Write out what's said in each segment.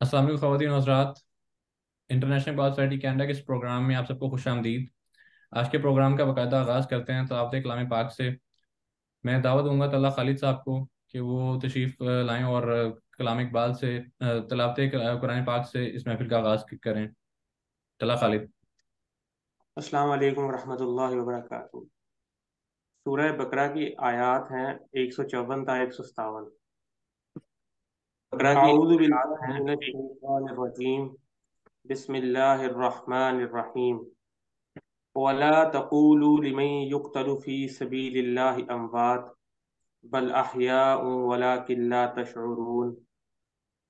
अस्सलाम वालेकुम ख़वातीन और हज़रात। इंटरनेशनल बाल सोसाइटी कनाडा के इस प्रोग्राम में आप सबको खुश आमदीद। आज के प्रोग्राम का बाकायदा आगाज़ करते हैं तलावत कलाम पाक से। मैं दावत दूंगा तल्ला खालिद साहब को कि वो तशरीफ़ लाएं और कलाम इकबाल से तलावत कुरान पाक से इस महफिल का आगाज़ करें। तल्ला खालिद। अस्सलाम वालेकुम रहमतुल्लाहि व बरकातुहू। सूरह बकरा की आयत हैं 154 था 157। बकरा की आऊज़ु आयत बिल्लाहि हैं। मिनश शैतानिर रजीम। बिस्मिल्लाहिर रहमानिर रहीम। वला तक़ूलू लिमन युक़तलु फ़ी सबीलिल्लाहि अमवात बल अहयाउ वलाकिन ला तशऊरून।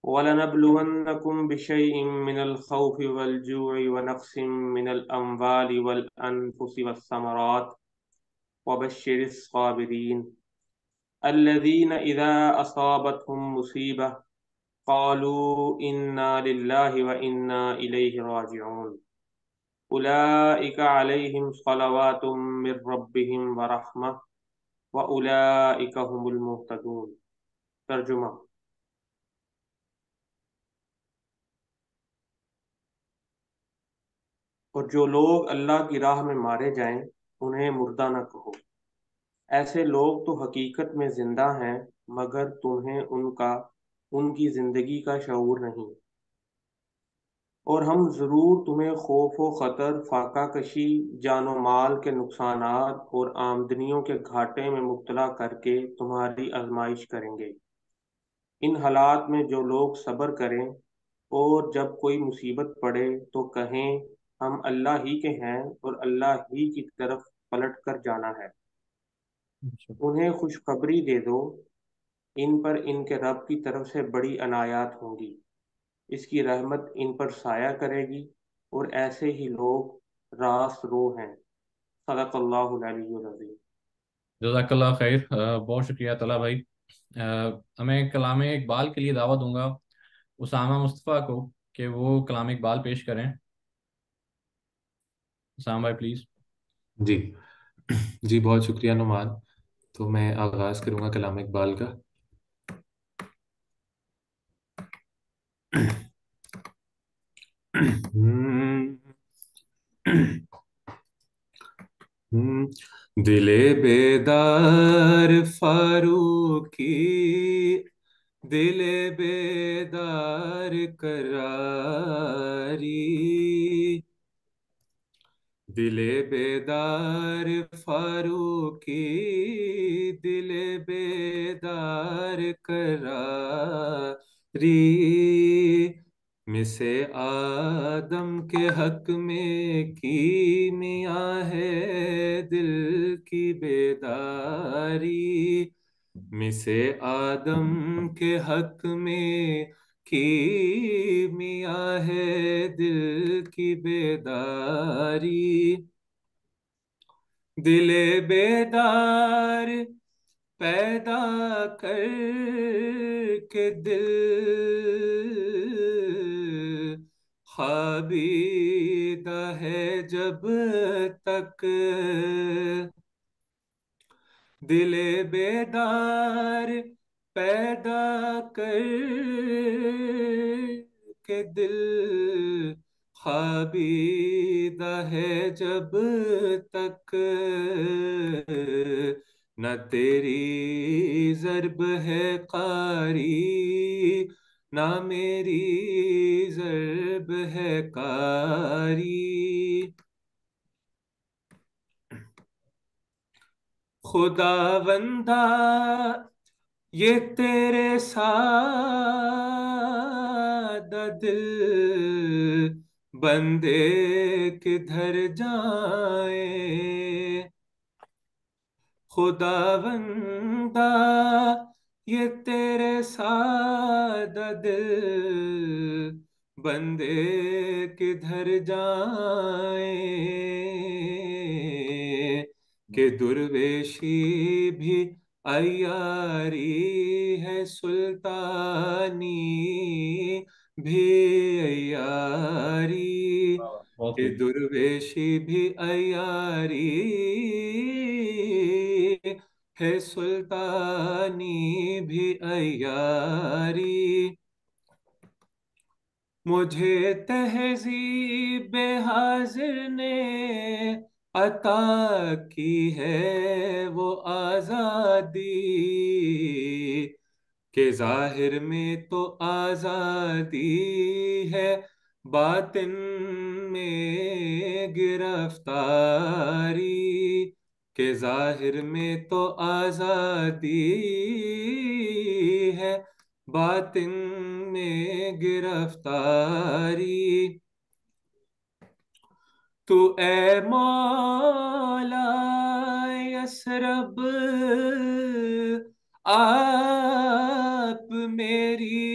वलनब्लुवन्नकुम बिशैइन मिनल खौफ़ि वल जू'i व नक़्सिम मिनल अमवालि वल अनफुसि वस्समरात वबश्शिरिस साबिरीन अल्लज़ीना इज़ा असाबतहुम मुसीबह क़ालू इन्ना लिल्लाहि व इन्ना इलैहि राजिऊन। उलाइका अलैहिम सलवातुम मिर रब्बिहिम व रहमह व उलाइका हुमुल मुहतदून। तर्जुमा। और जो लोग अल्लाह की राह में मारे जाएं उन्हें मुर्दा न कहो। ऐसे लोग तो हकीकत में जिंदा हैं, मगर तुम्हें उनकी जिंदगी का शऊर नहीं। और हम ज़रूर तुम्हें खौफ व ख़तर, फाका कशी, जानो माल के नुकसानात और आमदनियों के घाटे में मुब्तला करके तुम्हारी आजमाइश करेंगे। इन हालात में जो लोग सब्र करें और जब कोई मुसीबत पड़े तो कहें हम अल्लाह ही के हैं और अल्लाह ही की तरफ पलट कर जाना है। उन्हें खुशखबरी दे दो, इन पर इनके रब की तरफ से बड़ी अनायात होंगी। इसकी रहमत इन पर साया करेगी और ऐसे ही लोग रास रो हैं। सदक़ल्लाहुल अलीयुल अज़ीम। जज़ाकल्लाह खैर। बहुत शुक्रिया तला भाई। हमें कलाम इकबाल के लिए दावा दूंगा उसामा मुस्तफ़ा को कि वो कलाम इकबाल पेश करें। उसामा भाई प्लीज़। जी। जी बहुत शुक्रिया नुमान। तो मैं आगाज़ करूँगा कलाम इकबाल का। दिले बेदार फारूकी, दिले बेदार करारी, दिले बेदार फारूकी, दिले बेदार करारी, मिसे आदम के हक में कीमिया है दिल की बेदारी, मिसे आदम के हक में कीमिया है दिल की बेदारी, दिले बेदार पैदा कर के दिल ख्वाबीदा है जब तक, दिले बेदार पैदा कर के दिल ख्वाबीदा है जब तक, न तेरी ज़र्ब है कारी, ना मेरी ज़र्ब है कारी, खुदावंदा ये तेरे सादा दिल बंदे किधर जाए, खुदावंदा ये तेरे सादा दिल बंदे किधर जाए, कि दुर्वेशी भी अय्यारी है सुल्तानी भी अय्यारी, बहुत कि खूब। दुर्वेशी भी अय्यारी है सुल्तानी भी अय्यारी, मुझे तहज़ीब हाजिर ने अता की है वो आज़ादी, के जाहिर में तो आज़ादी है, बातिन में गिरफ्तारी, के जाहिर में तो आज़ादी है, बातिन में गिरफ्तारी। तू ए मौला यसरब आप मेरी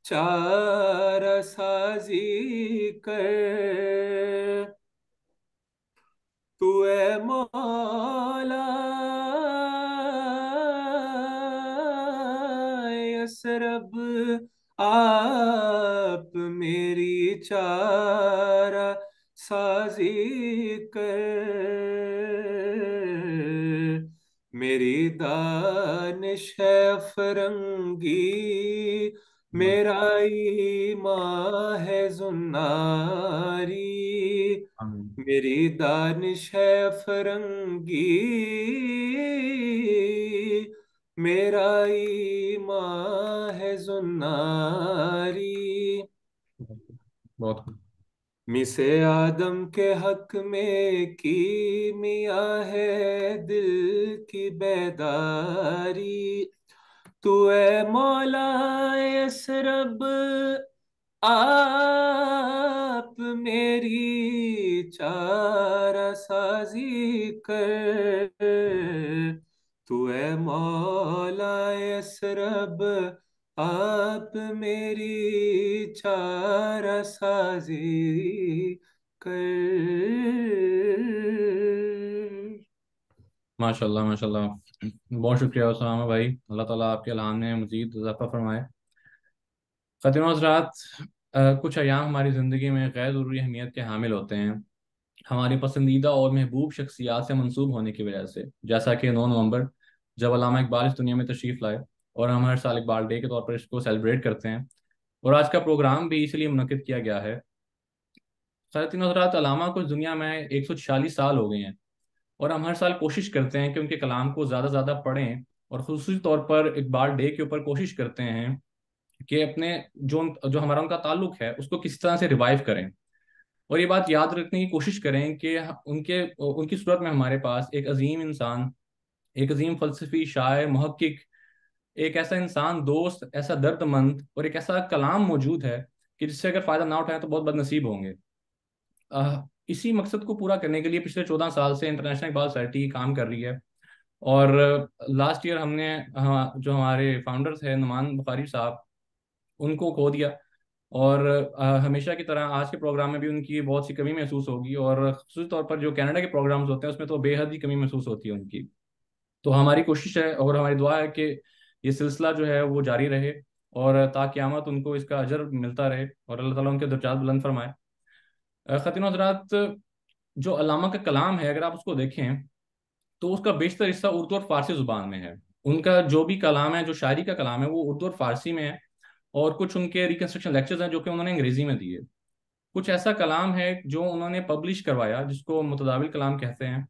चारा साजी कर, तू ए मौला यसरब आप मेरी चारा साजी कर, मेरी दानिश है फरंगी, मेरा ईमान है जुन्नारी, आमीन। मेरी दानिश है फरंगी, मेरा ईमान है जुन्नारी। बहुत खूब। मिसे आदम के हक में की मिया है दिल की बेदारी, तू ए मौला यसरब आप मेरी चारा साजी कर, तू ए मौला यसरब आप मेरी चारा साजी कर। माशाल्लाह माशाल्लाह। बहुत शुक्रिया उसामा भाई, अल्लाह ताला आपके अल्हाम में मजीद इजाफा फरमाए। ख़ातिन हज़रात, कुछ अयाम हमारी ज़िंदगी में गैर ज़रूरी अहमियत के हामिल होते हैं, हमारी पसंदीदा और महबूब शख्सियात से मंसूब होने की वजह से। जैसा कि 9 नवंबर, जब अल्लामा इकबाल इस दुनिया में तशरीफ़ लाए, और हम हर साल इकबाल डे के तौर पर इसको सेलिब्रेट करते हैं, और आज का प्रोग्राम भी इसलिए मुनक़िद किया गया है। ख़ातिन हज़रात, अल्लामा को इस दुनिया में 146 साल हो गए हैं, और हम हर साल कोशिश करते हैं कि उनके कलाम को ज़्यादा से ज़्यादा पढ़ें, और खुसूसी तौर पर इकबाल डे के ऊपर कोशिश करते हैं कि अपने जो जो हमारा उनका ताल्लुक है उसको किस तरह से रिवाइव करें। और ये बात याद रखने की कोशिश करें कि उनके उनकी सूरत में हमारे पास एक अजीम इंसान, एक अजीम फलसफी, शायर, मुहक्किक, एक ऐसा इंसान, दोस्त, ऐसा दर्दमंद, और एक ऐसा कलाम मौजूद है कि जिससे अगर फ़ायदा ना उठाएं तो बहुत बदनसीब होंगे। इसी मकसद को पूरा करने के लिए पिछले 14 साल से इंटरनेशनल इकबाल सोसाइटी काम कर रही है। और लास्ट ईयर हमने जो हमारे फाउंडर थे नुमान बुखारी साहब, उनको खो दिया। और हमेशा की तरह आज के प्रोग्राम में भी उनकी बहुत सी कमी महसूस होगी, और खास तौर पर जो कनाडा के प्रोग्राम्स होते हैं उसमें तो बेहद ही कमी महसूस होती है उनकी। तो हमारी कोशिश है और हमारी दुआ है कि ये सिलसिला जो है वो जारी रहे, और ताक़यामत उनको इसका अजर मिलता रहे, और अल्लाह ताला उनके दर्जात बुलंद फरमाए। ख़वातीन और हज़रात, जो अल्लामा का कलाम है अगर आप उसको देखें तो उसका बेशतर हिस्सा उर्दू और फारसी ज़ुबान में है। उनका जो भी कलाम है, जो शायरी का कलाम है, वो उर्दू और फारसी में है, और कुछ उनके रिकंस्ट्रक्शन लेक्चर्स हैं जो कि उन्होंने अंग्रेजी में दिए। कुछ ऐसा कलाम है जो उन्होंने पब्लिश करवाया जिसको मुतदाविल कलाम कहते हैं,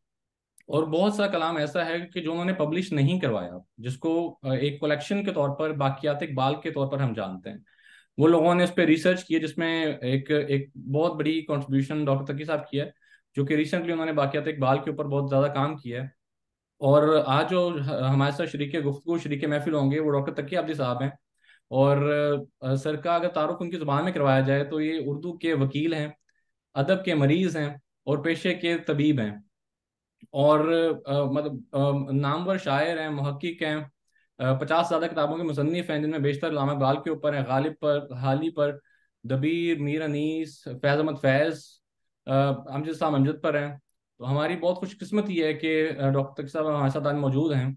और बहुत सा कलाम ऐसा है कि जो उन्होंने पब्लिश नहीं करवाया, जिसको एक कलेक्शन के तौर पर, बाकियात इकबाल के तौर पर हम जानते हैं। वो लोगों ने उस पर रिसर्च की है, जिसमें एक एक बहुत बड़ी कंट्रीब्यूशन डॉक्टर तकी साहब की है, जो कि रिसेंटली उन्होंने बाकियात इकबाल के ऊपर बहुत ज़्यादा काम किया है। और आज जो हमारे साथ शरीक गुफ्तगू, शरीक महफिल होंगे, वो डॉक्टर तकी आबदी साहब हैं। और सर का अगर तारुफ उनकी ज़ुबान में करवाया जाए तो ये उर्दू के वकील हैं, अदब के मरीज़ हैं, और पेशे के तबीब हैं, और मतलब नामवर शायर हैं, मुहक्किक हैं। 50 से ज़्यादा किताबों के मुसन्निफ हैं, जिनमें बेशतर अल्लामा इकबाल के ऊपर हैं, गालिब पर, हाली पर, दबीर, मीर अनीस, फैज़ अहमद फैज़, अमजद साहब अमजद पर हैं। तो हमारी बहुत खुशकिस्मती है कि डॉक्टर तकी साहब हमारे साथ आज मौजूद हैं।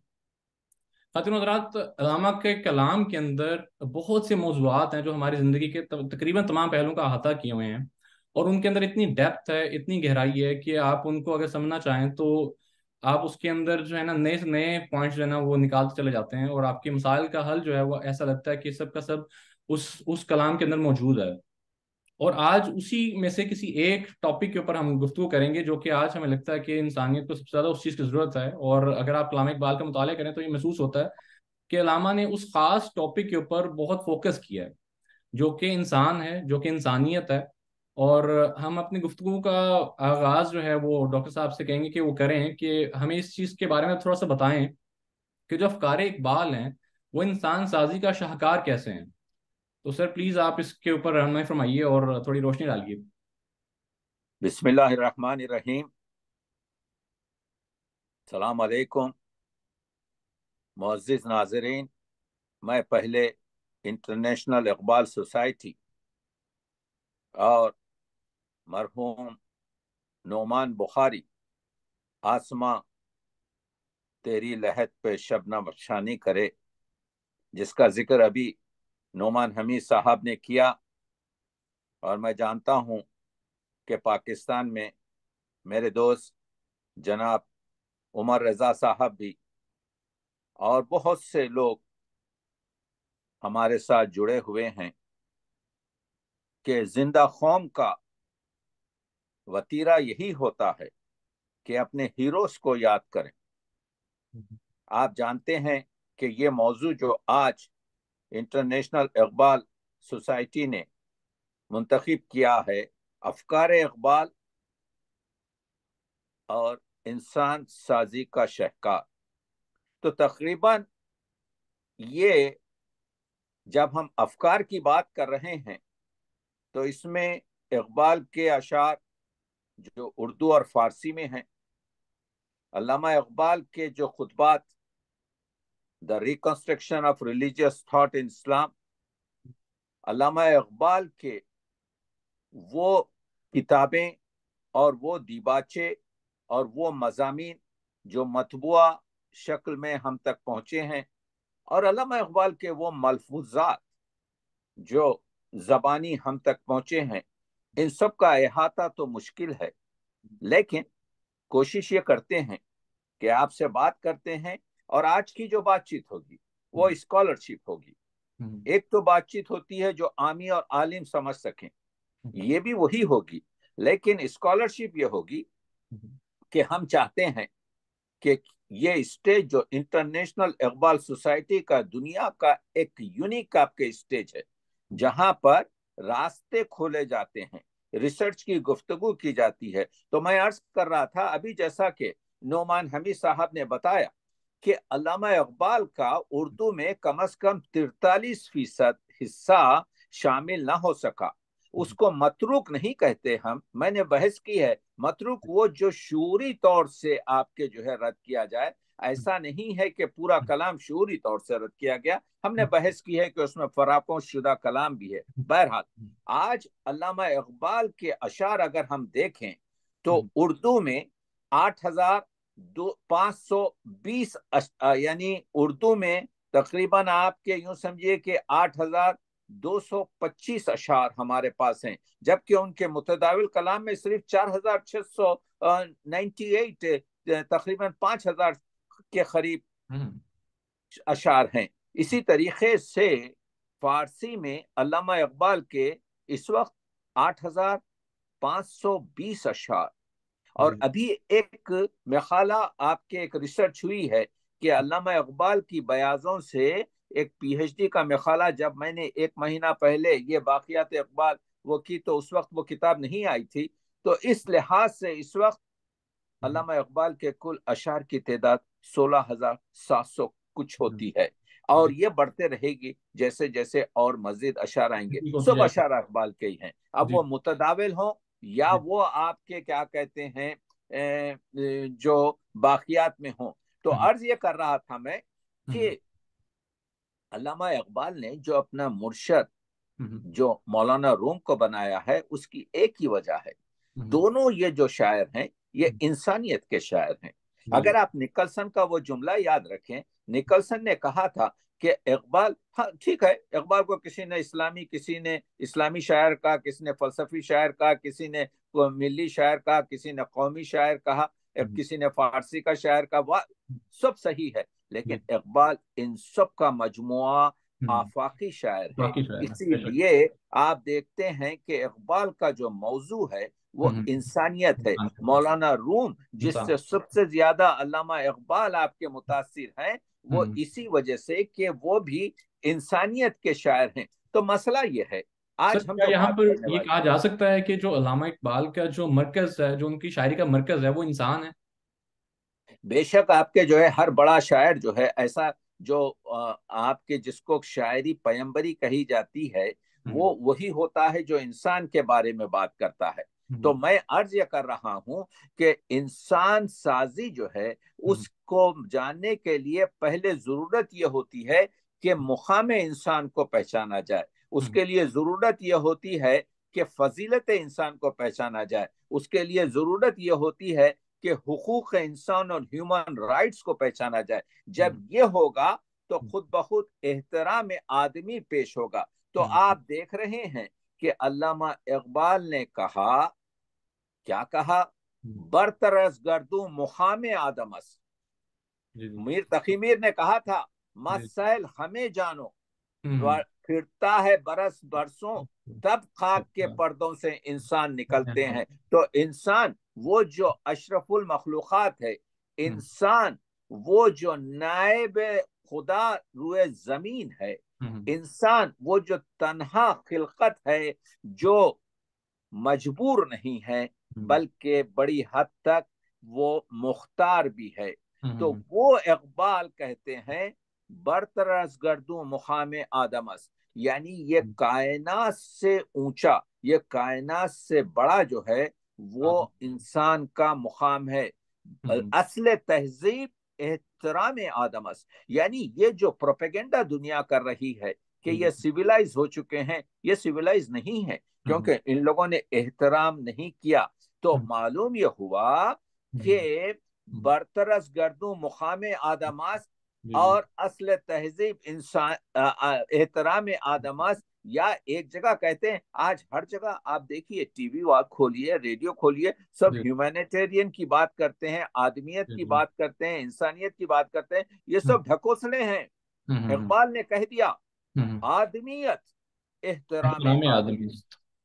खातिन हज़रात, अल्लामा के कलाम के अंदर बहुत से मौज़ूआत हैं जो हमारी ज़िंदगी के तकरीबन तमाम पहलुओं का अहाता किए हुए हैं, और उनके अंदर इतनी डेप्थ है, इतनी गहराई है कि आप उनको अगर समझना चाहें तो आप उसके अंदर जो है ना नए से नए पॉइंट्स जो है ना वो निकालते चले जाते हैं, और आपकी मसाइल का हल जो है वो ऐसा लगता है कि सब का सब उस कलाम के अंदर मौजूद है। और आज उसी में से किसी एक टॉपिक के ऊपर हम गुफ्तगू करेंगे, जो कि आज हमें लगता है कि इंसानियत को सबसे ज़्यादा उस चीज़ की ज़रूरत है। और अगर आप कलाम इकबाल का मुताला करें तो ये महसूस होता है कि अल्लामा ने उस खास टॉपिक के ऊपर बहुत फोकस किया है, जो कि इंसान है, जो कि इंसानियत है। और हम अपनी गुफ्तगू का आगाज़ जो है वो डॉक्टर साहब से कहेंगे कि वो करें कि हमें इस चीज़ के बारे में थोड़ा सा बताएं कि जो अफकार इकबाल हैं वो इंसान साजी का शाहकार कैसे हैं। तो सर प्लीज़ आप इसके ऊपर रहनुमाई फरमाइए और थोड़ी रोशनी डालिए। बिस्मिल्लाहिर्रहमानिर्रहीम। सलाम अलैकुम मुअज़्ज़िज़ नाज़रीन। मैं पहले इंटरनेशनल इकबाल सोसाइटी और मरहूम नोमान बुखारी, आसमां तेरी लहद पे शबनम अफशानी करे, जिसका जिक्र अभी नोमान हमीद साहब ने किया, और मैं जानता हूं कि पाकिस्तान में मेरे दोस्त जनाब उमर रजा साहब भी और बहुत से लोग हमारे साथ जुड़े हुए हैं कि जिंदा कौम का वतीरा यही होता है कि अपने हीरोज को याद करें। आप जानते हैं कि ये मौजू जो आज इंटरनेशनल इकबाल सोसाइटी ने मुंतखब किया है, अफकार इकबाल और इंसान साजी का शहकार, तो तकरीबन ये जब हम अफकार की बात कर रहे हैं तो इसमें इकबाल के अशार जो उर्दू और फारसी में हैं, अल्लामा इकबाल के जो खुतबात the reconstruction of religious thought in Islam, Allama Iqbal के वो किताबें और वो दीबाचे और वो मज़ामीन जो मतबूआ शक्ल में हम तक पहुंचे हैं, और अल्लामा इकबाल के वो मलफूजात जो जबानी हम तक पहुंचे हैं, इन सब का अहाता तो मुश्किल है, लेकिन कोशिश ये करते हैं कि आपसे बात करते हैं। और आज की जो बातचीत होगी वो स्कॉलरशिप होगी। एक तो बातचीत होती है जो आमी और आलिम समझ सकें, ये भी वही होगी, लेकिन स्कॉलरशिप ये होगी कि हम चाहते हैं कि ये स्टेज जो इंटरनेशनल इकबाल सोसाइटी का दुनिया का एक यूनिक आपके स्टेज है, जहां पर रास्ते खोले जाते हैं, रिसर्च की गुफ्तगू की जाती है। तो मैं अर्ज कर रहा था अभी, जैसा कि नोमान हमीद साहब ने बताया कि अल्लामा इकबाल का उर्दू में कम से कम 43% हिस्सा शामिल ना हो सका। उसको मतरूक नहीं कहते हम, मैंने बहस की है। मतरूक वो जो शूरी तौर से आपके जो है रद्द किया जाए, ऐसा नहीं है कि पूरा कलाम शूरी तौर से रद्द किया गया। हमने बहस की है कि उसमें फरापोश शुदा कलाम भी है। बहरहाल, आज अल्लामा इकबाल के अशार अगर हम देखें तो उर्दू में 8,520, यानी उर्दू में तकरीबन आपके यूं समझिए कि 8,225 अशार हमारे पास हैं, जबकि उनके मुतदाविल कलाम में सिर्फ 4,698, तकरीबन 5,000 के करीब अशार हैं। इसी तरीके से फारसी में अल्लामा इकबाल के इस वक्त 8,520 अशार, और अभी एक मकाला आपके एक रिसर्च हुई है कि अल्लामा इकबाल की बयाजों से एक पीएचडी का मकाला, जब मैंने एक महीना पहले ये बाकियात इकबाल वो की तो उस वक्त वो किताब नहीं आई थी। तो इस लिहाज से इस वक्त अल्लामा इकबाल के कुल अशार की तादाद 16,700 कुछ होती है, और ये बढ़ते रहेगी जैसे जैसे और मजीद अशार आएंगे। सब अशार इकबाल के ही हैं, अब वो मुतदाविल हों या वो आपके क्या कहते हैं जो बाकियात में हों। तो अर्ज ये कर रहा था मैं कि अल्लामा इकबाल ने जो अपना मुर्शद जो मौलाना रूम को बनाया है, उसकी एक ही वजह है, दोनों ये जो शायर हैं ये इंसानियत के शायर हैं। अगर आप निकलसन का वो जुमला याद रखें, निकलसन ने कहा था कि इकबाल, हाँ ठीक है, इकबाल को किसी ने इस्लामी शायर कहा, किसी ने फलसफी शायर कहा, किसी ने मिली शायर कहा, किसी ने कौमी शायर कहा, किसी ने फारसी का शायर का, सब सही है, लेकिन इकबाल इन सब का मजमुआ आफाकी शायर है। बाकी शायद बेशक। इसीलिए आप देखते हैं कि इकबाल का जो मौजू है वो इंसानियत है। मौलाना रूम जिससे सबसे ज्यादा अल्लामा इकबाल आपके मुतासिर हैं, वो इसी वजह से कि वो भी इंसानियत के शायर हैं। तो मसला ये है, सर आज हम क्या जो यहाँ बात पर करने ये वाले कहा जा सकता है कि जो अल्लामा इकबाल का जो मरकज है, जो उनकी शायरी का मरकज है, वो इंसान है? बेशक आपके जो है हर बड़ा शायर जो है ऐसा, जो आपके जिसको शायरी पैगंबरी कही जाती है, वो वही होता है जो इंसान के बारे में बात करता है। तो मैं अर्ज ये कर रहा हूं कि इंसान साजी जो है उसको जानने के लिए पहले जरूरत यह होती है कि मुकाम इंसान को पहचाना जाए। उसके लिए जरूरत यह होती है कि फजीलत इंसान को पहचाना जाए। उसके लिए जरूरत यह होती है कि हुकूक इंसान और ह्यूमन राइट्स को पहचाना जाए। जब ये होगा तो खुद ब खुद एहतराम आदमी पेश होगा। तो आप देख रहे हैं कि अल्लामा इकबाल ने कहा, क्या कहा, बरतरस गर्दू मुकाम आदमस। मीर तकी मीर ने कहा था, मसैल हमें जानो, फिरता है बरस बरसों, तब खाक के पर्दों से इंसान निकलते हैं। तो इंसान वो जो अशरफुल मखलूकात है, इंसान वो जो नायब खुदा रुए जमीन है, इंसान वो जो तन्हा खिलकत है, जो मजबूर नहीं है बल्कि बड़ी हद तक वो मुख्तार भी है। तो वो इकबाल कहते हैं, बरतरस गर्दू मुकाम आदमस, यानी ये कायनात से ऊंचा, ये कायनात से बड़ा जो है वो इंसान का मुकाम है। असले तहजीब एहतराम आदमस, यानी ये जो प्रोपेगेंडा दुनिया कर रही है कि ये सिविलाइज हो चुके हैं, ये सिविलाइज नहीं है, क्योंकि इन लोगों ने एहतराम नहीं किया। तो मालूम यह हुआ कि बरतरस गर्दू मुकाम आदमास और असल तहजीब इंसान एहतराम आदमास, या एक जगह कहते हैं, आज हर जगह आप देखिए, टीवी खोलिए, रेडियो खोलिए, सब ह्यूमैनिटेरियन की बात करते हैं, आदमियत की बात करते हैं, इंसानियत की बात करते हैं। ये सब ढकोसले हैं। इकबाल ने कह दिया, आदमियत एहतराम आदमी,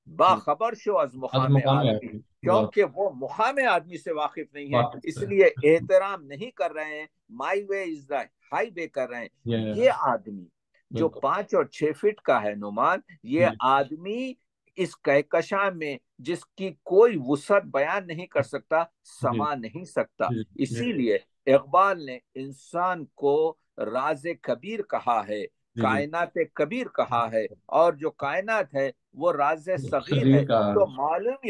बाखबर शो अज मुकाम आदमी, क्योंकि वो मुकाम आदमी से वाकिफ नहीं है, इसलिए एहतराम नहीं कर रहे हैं, माई वे इज द हाई वे कर रहे हैं। ये आदमी जो 5 और 6 फीट का है नुमान, ये आदमी इस कहकशां में जिसकी कोई वुसअत बयान नहीं कर सकता, समा नहीं सकता। इसीलिए इकबाल ने इंसान को राज कबीर कहा है, कायनात कबीर कहा है, और जो कायनात है वो राज सगीर है। तो मालूम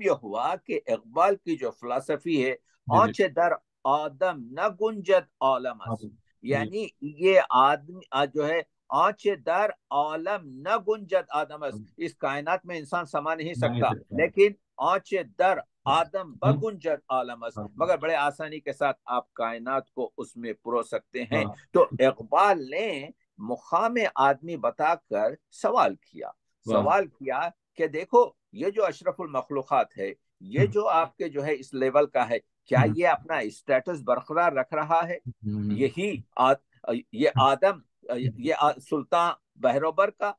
यह हुआ कि इकबाल की जो फिलॉसफी है, औच दर आदम न गुंजत आलमस, यानी ये आदमी जो है, औच दर आलम न गुंजत आदमस, इस कायनात में इंसान समा नहीं सकता, लेकिन औच दर आदम बगुंजत आलमस, मगर बड़े आसानी के साथ आप कायनात को उसमें पुरो सकते हैं। तो इकबाल ने मुकाम आदमी बताकर सवाल किया कि देखो, ये जो अशरफुल मखलूकात है, ये जो आपके जो है इस लेवल का है, क्या ये अपना स्टेटस बरकरार रख रहा है? ये आदम, ये सुल्तान बहरोबर का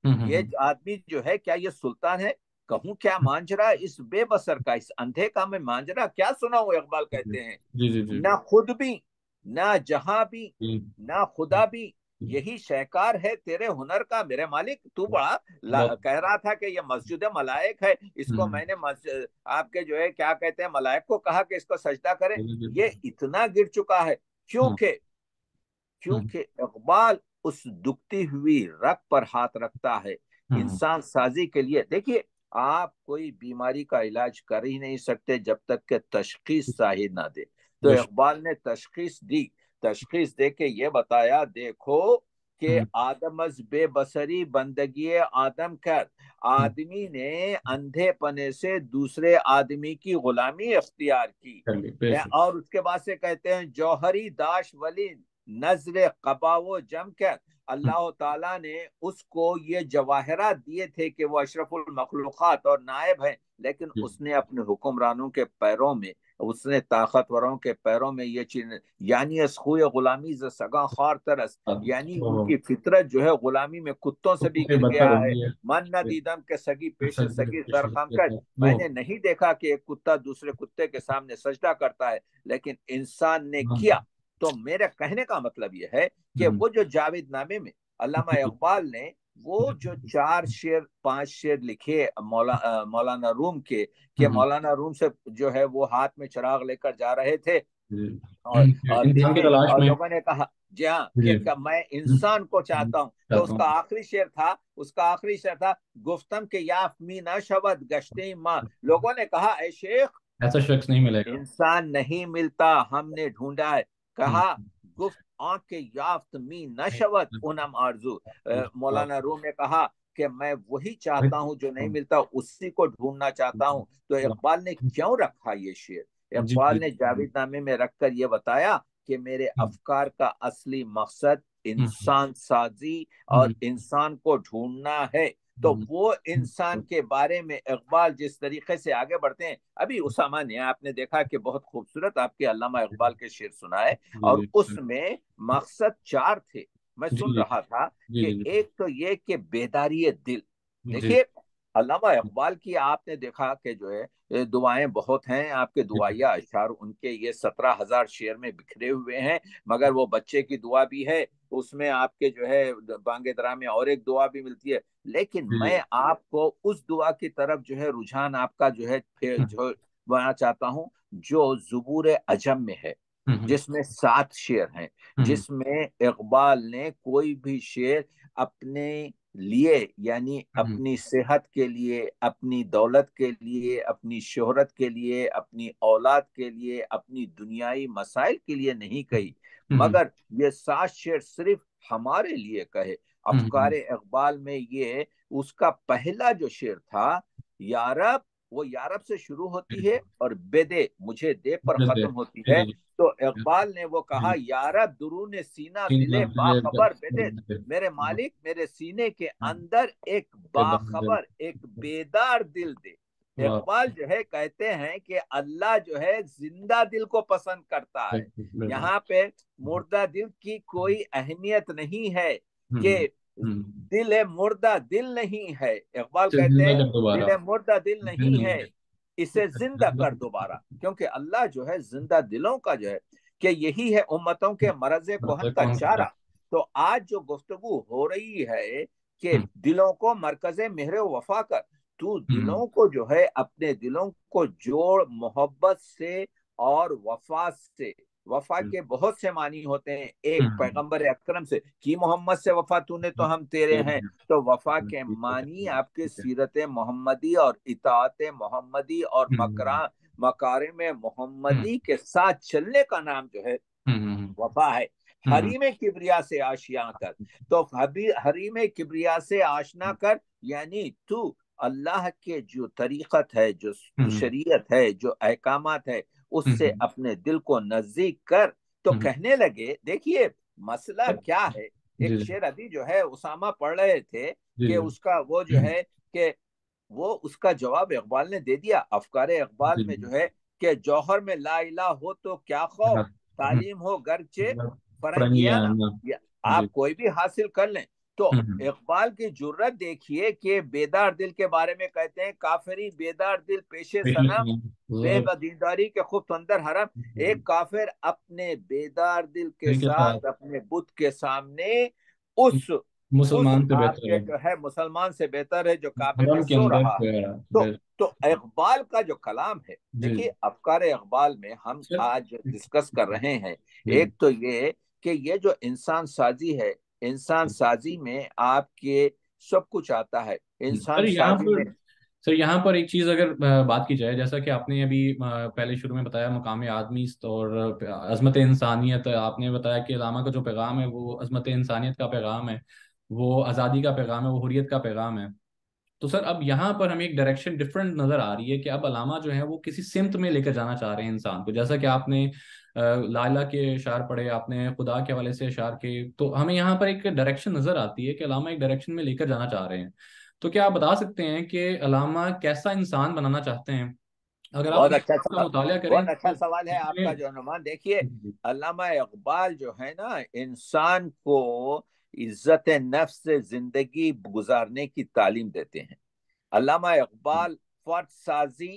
ये आदमी जो है, क्या ये सुल्तान है? कहूं क्या मांजरा इस बेबसर का, इस अंधे का मैं मांजरा क्या सुना हूं? इकबाल कहते हैं, ना खुद भी, ना जहां भी, ना खुदा भी, यही शहकार है तेरे हुनर का मेरे मालिक। तू बड़ा कह रहा था कि ये मस्जिद मलाइक है, इसको मैंने आपके जो है क्या कहते हैं, मलाइक को कहा कि इसको सजदा करे। ये इतना गिर चुका है, क्योंकि इकबाल उस दुखती हुई रग पर हाथ रखता है इंसान साजी के लिए। देखिए, आप कोई बीमारी का इलाज कर ही नहीं सकते जब तक कि तशखीस सही ना दे। तो इकबाल ने तशखीस दे के ये बताया, देखो कि आदमज बेबसरी बंदगी आदम कर, आदमी ने अंधेपने से दूसरे आदमी की गुलामी अख्तियार की। और उसके बाद से कहते हैं, जौहरी दाश वली नजरे कबावो जम कर, अल्लाह ताला ने उसको ये जवाहरात दिए थे कि वो अशरफुल मखलूक़ात और नायब हैं, लेकिन उसने अपने हुक्मरानों के पैरों में, उसने ताकतवरों के पैरों में ये चीज, यानी असखुए गुलामी से सगा खार तरस, यानी उनकी फितरत जो है गुलामी में कुत्तों से भी उससे गिर बदतर गया हो है। गई है। मन न दीदम के सगी पेश सगी जरखम के कर, साथ वो मैंने नहीं देखा कि एक कुत्ता दूसरे कुत्ते के सामने सजदा करता है, लेकिन इंसान ने किया। तो मेरे कहने का मतलब यह है कि वो जो जावेद नामे में अल्लामा इकबाल ने वो जो 4 शेर 5 शेर लिखे मौलाना रूम के, कि मौलाना रूम से जो है वो हाथ में चिराग लेकर जा रहे थे और दिन इंसान की में, तलाश और में। लोगों ने कहा जी हाँ जी कि मैं इंसान को चाहता हूँ, तो चाहता उसका हूँ। आखिरी शेर था, उसका आखिरी शेर था गुफ्तम के याफ मी ना शबद गश्ते माँ। लोगों ने कहा ए शेख, ऐसा शख्स नहीं मिलेगा। इंसान नहीं मिलता, हमने ढूंढा है। हम्म, कहा गुफ्त आंख के याफ्त मी नशवत उनम आरजू। मौलाना रूम ने कहा कि मैं वही चाहता हूं जो नहीं मिलता, उसी को ढूंढना चाहता हूं। तो इकबाल ने क्यों रखा ये शेर? जी इकबाल जी। ने जावेदनामे में रखकर ये बताया कि मेरे अफकार का असली मकसद इंसान साजी और इंसान को ढूंढना है। तो वो इंसान के बारे में इकबाल जिस तरीके से आगे बढ़ते हैं, अभी उसामा ने आपने देखा कि बहुत खूबसूरत आपके अल्लामा इकबाल के शेर सुनाए, और जी उसमें मकसद 4 थे। मैं जी सुन जी रहा था जी कि जी एक तो ये कि बेदारी दिल। जी देखिए अल्लामा इकबाल की आपने देखा कि जो है दुआएं बहुत हैं, आपके दुआया अशआर उनके ये 17,000 शेर में बिखरे हुए हैं, मगर वो बच्चे की दुआ भी है, उसमें आपके जो है बांगे दरा में और एक दुआ भी मिलती है। लेकिन जी मैं आपको उस दुआ की तरफ जो है रुझान आपका जो है जो बनाना चाहता हूँ, जो ज़ुबूर अजम में है, जिसमें 7 शेर हैं, जिसमें इकबाल ने कोई भी शेर अपने लिए, यानी अपनी सेहत के लिए, अपनी दौलत के लिए, अपनी शोहरत के लिए, अपनी औलाद के लिए, अपनी दुनियाई मसाइल के लिए नहीं कही, मगर ये 7 शेर सिर्फ हमारे लिए कहे। अफकार इकबाल में ये उसका पहला जो शेर था, यारब, वो यारब से शुरू होती है और बेदे मुझे दे पर खत्म होती है। तो इकबाल ने वो कहा, यारब दुरूने सीना दिले बाखबर बेदे, मेरे मालिक मेरे सीने के अंदर एक बाखबर, एक बेदार दिल दे। इकबाल जो है कहते हैं कि अल्लाह जो है जिंदा दिल को पसंद करता है। यहाँ पे मुर्दा दिल की कोई अहमियत नहीं है कि दिल है मुर्दा दिल नहीं है। इकबाल कहते जिंदा हैं कर दोबारा। दिल है मुर्दा दिल दिल नहीं नहीं है, है। इसे जिंदा कर दोबारा, क्योंकि अल्लाह जो है जिंदा दिलों का जो है, कि यही है उम्मतों के मरज़े कोहन का कौन सा? चारा। तो आज जो गुफ्तगू हो रही है कि दिलों को मरकज़े मेहर वफा कर, तू दिलों को जो है अपने दिलों को जोड़ मोहब्बत से और वफा से। वफा के बहुत से मानी होते हैं, एक पैगंबर अकरम से कि मोहम्मद से वफा तूने तो हम तेरे हैं। तो वफा के मानी आपके सीरत मोहम्मदी और इताअत मोहम्मदी और मकारिम मोहम्मदी के साथ चलने का नाम जो है वफा है। हरीम किबरिया से आशिया कर, तो हरीम किबरिया से आशना कर, यानी तू अल्लाह के जो तरीक़त है, जो शरीयत है, जो अहकामात है, उससे अपने दिल को नजदीक कर। तो कहने लगे, देखिए मसला क्या है। एक शेर अभी जो है उसामा पढ़ रहे थे कि उसका वो जो है कि वो उसका जवाब इकबाल ने दे दिया। अफकार इकबाल में जो है कि जौहर में ला इला हो तो क्या खौफ, तालीम हो गर्चे फरंगियाना, आप कोई भी हासिल कर लें। तो इकबाल की जुर्रत देखिए कि बेदार दिल के बारे में कहते हैं, काफिरी बेदार दिल पेशे सनम बेबदीदारी के खुद अंदर हरम। एक काफिर अपने बेदार दिल के के साथ साथ अपने बुत के सामने उस मुसलमान से बेहतर आपके है। जो है मुसलमान से बेहतर है जो काबे में हरम के सो अंदर रहा है। तो तो इकबाल का जो कलाम है, जी देखिए अफकार इकबाल में हम सर। आज डिस्कस कर रहे हैं। जी एक तो ये कि ये जो इंसान साजी है, इंसान साजी में आपके सब कुछ आता है। इंसान सर यहाँ साजी में पर सर यहाँ पर एक चीज़ अगर बात की जाए, जैसा कि आपने अभी पहले शुरू में बताया मकाम आदमी और अज़मत इंसानियत, आपने बताया कि अल्लामा का जो पैगाम है वो अज़मत इंसानियत का पैगाम है, वो आज़ादी का पैगाम है, वो हुर्रियत का पैगाम है। तो सर अब यहाँ पर हमें एक डायरेक्शन डिफरेंट नजर आ रही है कि अब अलामा जो है वो किसी सिमत में लेकर जाना चाह रहे हैं इंसान को। जैसा कि आपने लाइला के अशार पढ़े, आपने खुदा के हवाले से अशार के, तो हमें यहाँ पर एक डायरेक्शन नजर आती है कि अलामा एक डायरेक्शन में लेकर जाना चाह रहे हैं। तो क्या आप बता सकते हैं कि अलामा कैसा इंसान बनाना चाहते हैं? अगर आप बहुत अच्छा का सवाल, मुताला करें बहुत अच्छा तो सवाल है आपका इसमें। जो अनुमान। देखिए, जी। अल्लामा इकबाल जो है ना, इंसान को इज्जत नफ्स से जिंदगी गुजारने की तालीम देते हैं। अल्लामा इकबाल फर्द साजी,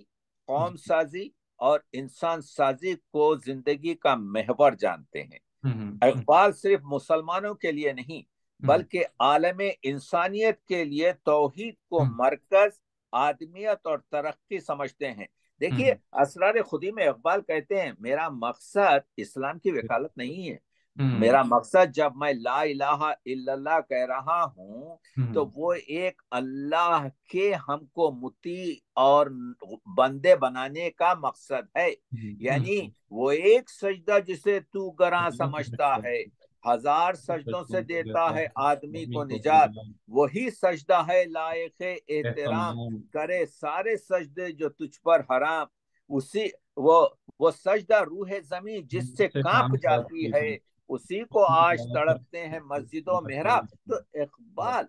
कौम साजी और इंसान साजी को जिंदगी का महवर जानते हैं। हम्म। इकबाल सिर्फ मुसलमानों के लिए नहीं, हम्म। बल्कि आलम इंसानियत के लिए तौहीद को हम्म। मरकज, आदमियत और तरक्की समझते हैं। देखिए, हम्म। असरार खुदी में इकबाल कहते हैं, मेरा मकसद इस्लाम की वकालत नहीं है। हम्म। मेरा मकसद, जब मैं ला इलाहा इल्लल्लाह कह रहा हूं, तो हम्म। वो एक अल्लाह के हमको मुती और बंदे बनाने का मकसद है। यानी हम्म। वो एक सजदा जिसे तू गरा समझता है, हजार सजदों से देता है आदमी को निजात, वही सजदा है लायक एहतराम, करे सारे सजदे जो तुझ पर हराम। उसी वो सजदा रूह जमी जिससे से कांप काम जाती है, उसी को आज तड़पते हैं मस्जिदों मेहराब। तो इकबाल,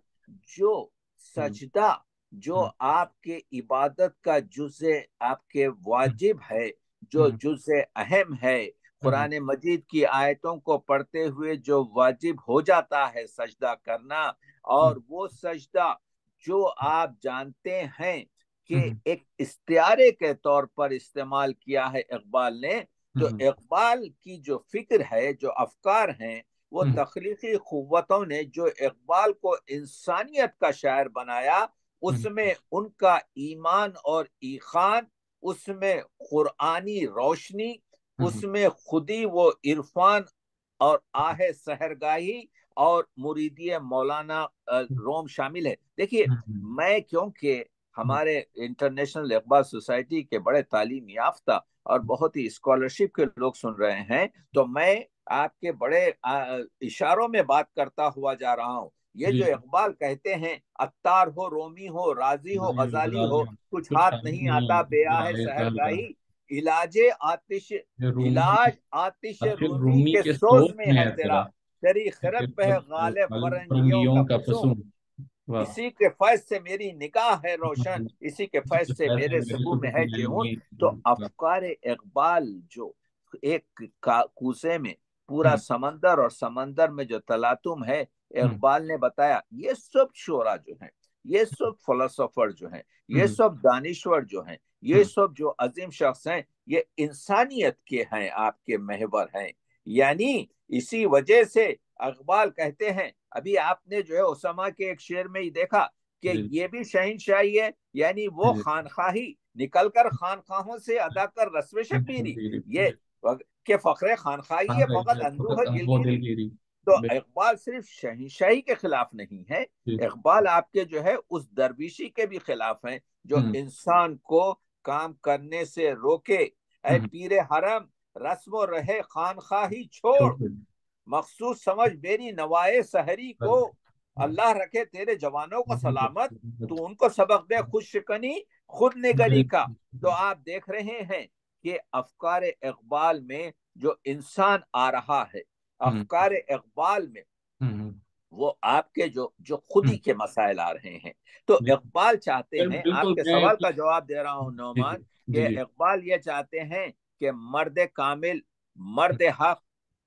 जो सजदा जो आपके इबादत का जुज़े आपके वाजिब है, जो जुज़े अहम है, कुरान मजीद की आयतों को पढ़ते हुए जो वाजिब हो जाता है सजदा करना, और वो सजदा जो आप जानते हैं कि एक इस्तियारे के तौर पर इस्तेमाल किया है इकबाल ने, तो इकबाल की जो फिक्र है, जो अफकार हैं, वो तख्लीकी कुव्वतों ने जो इकबाल को इंसानियत का शायर बनाया, उसमें उनका ईमान और ईखान, उसमें कुरानी रोशनी, उसमें खुदी वो इरफान और आहे सहरगाही और मुरीदी मौलाना रोम शामिल है। देखिए, मैं क्योंकि हमारे इंटरनेशनल इकबाल सोसाइटी के बड़े तालीम याफ्ता और बहुत ही स्कॉलरशिप के लोग सुन रहे हैं, तो मैं आपके बड़े इशारों में बात करता हुआ जा रहा हूँ। ये जो इकबाल कहते हैं, अत्तार हो, रोमी हो, राजी हो, गजाली हो, कुछ कुछ हाथ हाथ नहीं नहीं आता बेआ है आए साल सहरगाही, इलाजे आतिश, रूमी, इलाज आतिश आखिर रूमी रूमी के के सोज सोच में में है है तेरा, तेरा, तेरी खिरत फिर पे है सब गालिब फरंगियों का फरंगियों का फसूं, पसूम। वाह। इसी के फैज से मेरी निगाह है रोशन, इसी के फैज से मेरे मेरे सबू में सुकून है में जुनून। तो उम्मीद। वाह। अफकार इकबाल जो एक कूसे में पूरा हम्म। समंदर, और समंदर में जो तलातुम है, हम्म। इकबाल ने बताया, ये सब शोरा जो हैं, ये सब फिलोसोफर जो हैं, ये हम्म। सब दानिश्वर जो हैं, ये हम्म। सब जो अजीम शख्स हैं, ये इंसानियत के हैं, आपके महवर हैं। यानी इसी वजह से इकबाल कहते हैं, अभी आपने जो है उसामा के एक शेर में ही देखा कि जी। ये भी शहनशाही है, यानी वो जी। खानखाही निकलकर खानखाहों से अदा कर रस्म शब्बीरी, जी। ये के फखरे खानखाही है, फकत अंदूह फकत वो गिलगिरी। दिलगिरी। तो इकबाल सिर्फ शहनशाही के खिलाफ नहीं है, जी। इकबाल आपके जो है उस दरविशी के भी खिलाफ है जो हम्म। इंसान को काम करने से रोके। ऐ हम्म। पीरे हरम, रस्म रहे खानखाही छोड़, छोटे। मखसूस समझ मेरी नवाए सहरी को, अल्लाह रखे तेरे जवानों को सलामत, तू उनको सबक दे खुद शिकनी खुद निगरी का। तो आप देख रहे हैं कि अफकार इकबाल में जो इंसान आ रहा है, हम्म। अफकार इकबाल में हम्म। वो आपके जो जो खुदी हम्म। के मसाइल आ रहे हैं। तो जी। इकबाल चाहते हैं, बिल्कुल आपके मैं सवाल का जवाब दे रहा हूं जी नौमान, जी कि जी जी। इकबाल ये चाहते हैं कि मर्द कामिल, मर्द हक,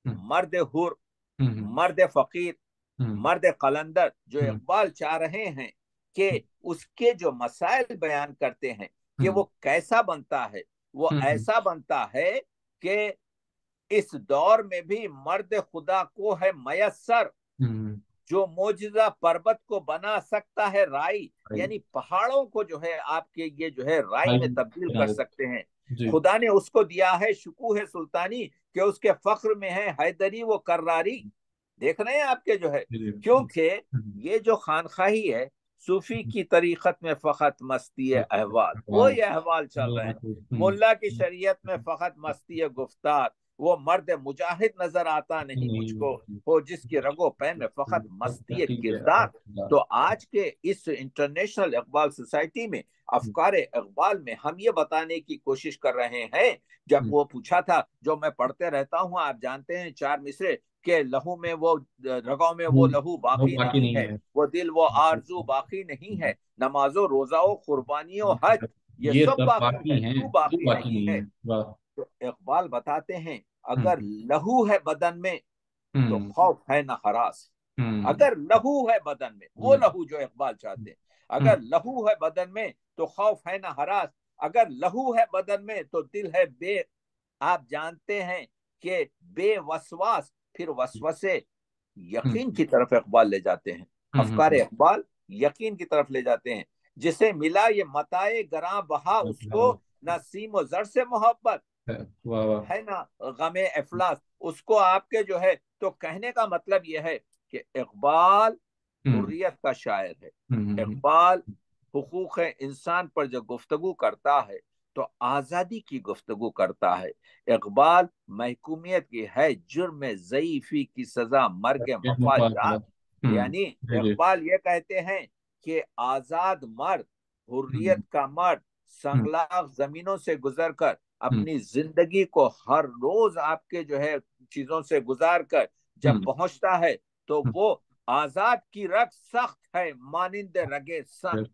हम्म। मर्द हुर, हम्म। मर्द फकीर, हम्म। मर्द कलंदर, जो हम्म। इकबाल चाह रहे हैं कि उसके जो मसाइल बयान करते हैं कि वो हम्म। कैसा बनता है, वो हम्म। ऐसा बनता है कि इस दौर में भी मर्द खुदा को है मयस्सर, हम्म। जो मोजिजा पर्वत को बना सकता है राई, भाई। यानी पहाड़ों को जो है आपके ये जो है राई भाई। में तब्दील कर सकते हैं। जी। खुदा ने उसको दिया है शुकूह सुल्तानी, कि उसके फख्र में है हैदरी वो कर्रारी। देख रहे हैं आपके जो है, जी। क्योंकि ये जो खानखाही है, सूफी की तरीकत में फकत मस्ती है अहवाल, वो ये अहवाल चल रहे हैं। मुल्ला की शरीयत में फकत मस्ती है गुफ्तार, वो मर्द मुजाहिद नजर आता नहीं मुझको, हो जिसकी रगो पैन में फकत मस्ती किरदार। तो आज के इस इंटरनेशनल इकबाल सोसाइटी में, अफकार इकबाल में, हम ये बताने की कोशिश कर रहे हैं, जब वो पूछा था, जो मैं पढ़ते रहता हूँ, आप जानते हैं, 4 मिसरे के लहू में वो, रगों में वो लहू वो बाकी बाकी नहीं नहीं है, है। वो दिल वो आरजू बाकी नहीं है, नमाजो रोजाओ कुर्बानियों हज ये ये सब सब बाकी है, बाकी हैं, तू तू बाकी बाकी नहीं नहीं है। है। वाह। तो इकबाल बताते हैं, अगर हम्म लहू है बदन में तो हम्म खौफ है न हरास। हम्म अगर लहू है बदन में, वो लहू जो इकबाल चाहते हैं, अगर हम्म लहू है बदन में तो खौफ है न हरास, अगर लहू है बदन में तो दिल है बे, आप जानते हैं कि बेवसवास, फिर वसवसे हम्म यकीन की तरफ इकबाल ले जाते हैं। अफकार हम्म इकबाल यकीन की तरफ ले जाते हैं। जिसे मिला ये मताए गरां बहा, उसको नसीम व जर से मोहब्बत वाह वाह। है ना, गमे अफलास उसको आपके जो है। तो कहने का मतलब यह है कि इकबाल हम्म हुर्रियत का शायर है। हम्म इकबाल हुकूक इंसान पर जो गुफ्तगू करता है तो आज़ादी की गुफ्तगू करता है। इकबाल महकूमियत की है जुर्म ज़ईफ़ी की सज़ा मर्ग मफाजात। यानी जी जी। इकबाल ये कहते हैं कि आज़ाद मर्द, हुर्रियत हम्म का मर्द, हम्म संगलाग जमीनों से गुजर कर हम्म अपनी जिंदगी को हर रोज आपके जो है चीजों से गुजार कर जब हम्म पहुंचता है तो हम्म, वो आजाद की रग सख्त है मानिंद रगे सन।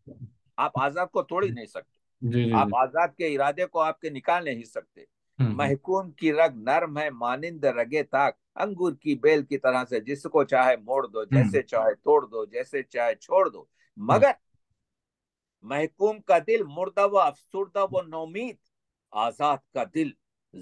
आप आजाद को तोड़ ही नहीं सकते, जी जी आप जी। आजाद के इरादे को आपके निकाल नहीं सकते। हम्म महकूम की रग नरम है मानिंद रगे ताक, अंगूर की बेल की तरह से जिसको चाहे मोड़ दो, हम्म जैसे चाहे तोड़ दो, जैसे चाहे छोड़ दो। हम्म मगर महकूम का दिल मुर्दा व अफसुर्दा व नौमीद, आजाद का दिल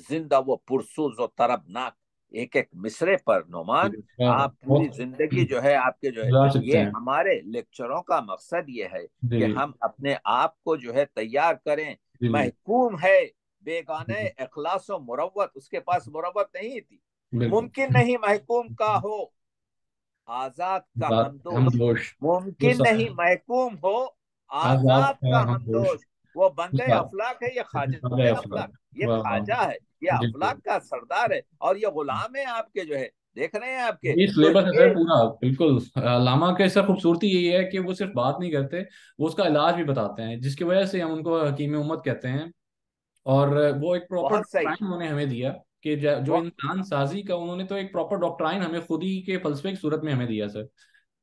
जिंदा व पुरसूज व तरबनाक। एक एक मिसरे पर नोमान आप पूरी बहुत जिंदगी जो है आपके जो है, गुजार सकते ये हैं। हमारे लेक्चरों का मकसद ये है जी कि जी हम अपने आप को जो है तैयार करें। जी जी महकूम है बेगाने जी, इखलास व मुरव्वत, उसके पास मुरव्वत नहीं थी। मुमकिन बिल्कुल। नहीं महकूम का हो आजाद का बात हम हमदोश, दोष। वो मुमकिन नहीं महकूम हो आजाद आजाद का का हम दोष। हमदोश। वो बंदे वाह, अफलाक है, ये बड़े ख्वाजा अफसर। अफलाक, ये वाह वाह। ख्वाजा है, ये जी जी। अफलाक का सरदार है, और ये गुलाम है आपके जो है, देख रहे हैं आपके। ये तो सिलेबस है ये सर पूरा, बिल्कुल। लामा के सर खूबसूरती यही है कि वो सिर्फ बात नहीं करते, वो उसका इलाज भी बताते हैं, जिसकी वजह से हम उनको हकीम उम्मत कहते हैं। और वो एक प्रॉपर बहुत सही, डॉक्ट्राइन उन्होंने हमें दिया कि जो वो इंसान साजी का, उन्होंने तो एक प्रॉपर डॉक्ट्राइन हमें खुद ही के फलसफे की सूरत में हमें दिया सर।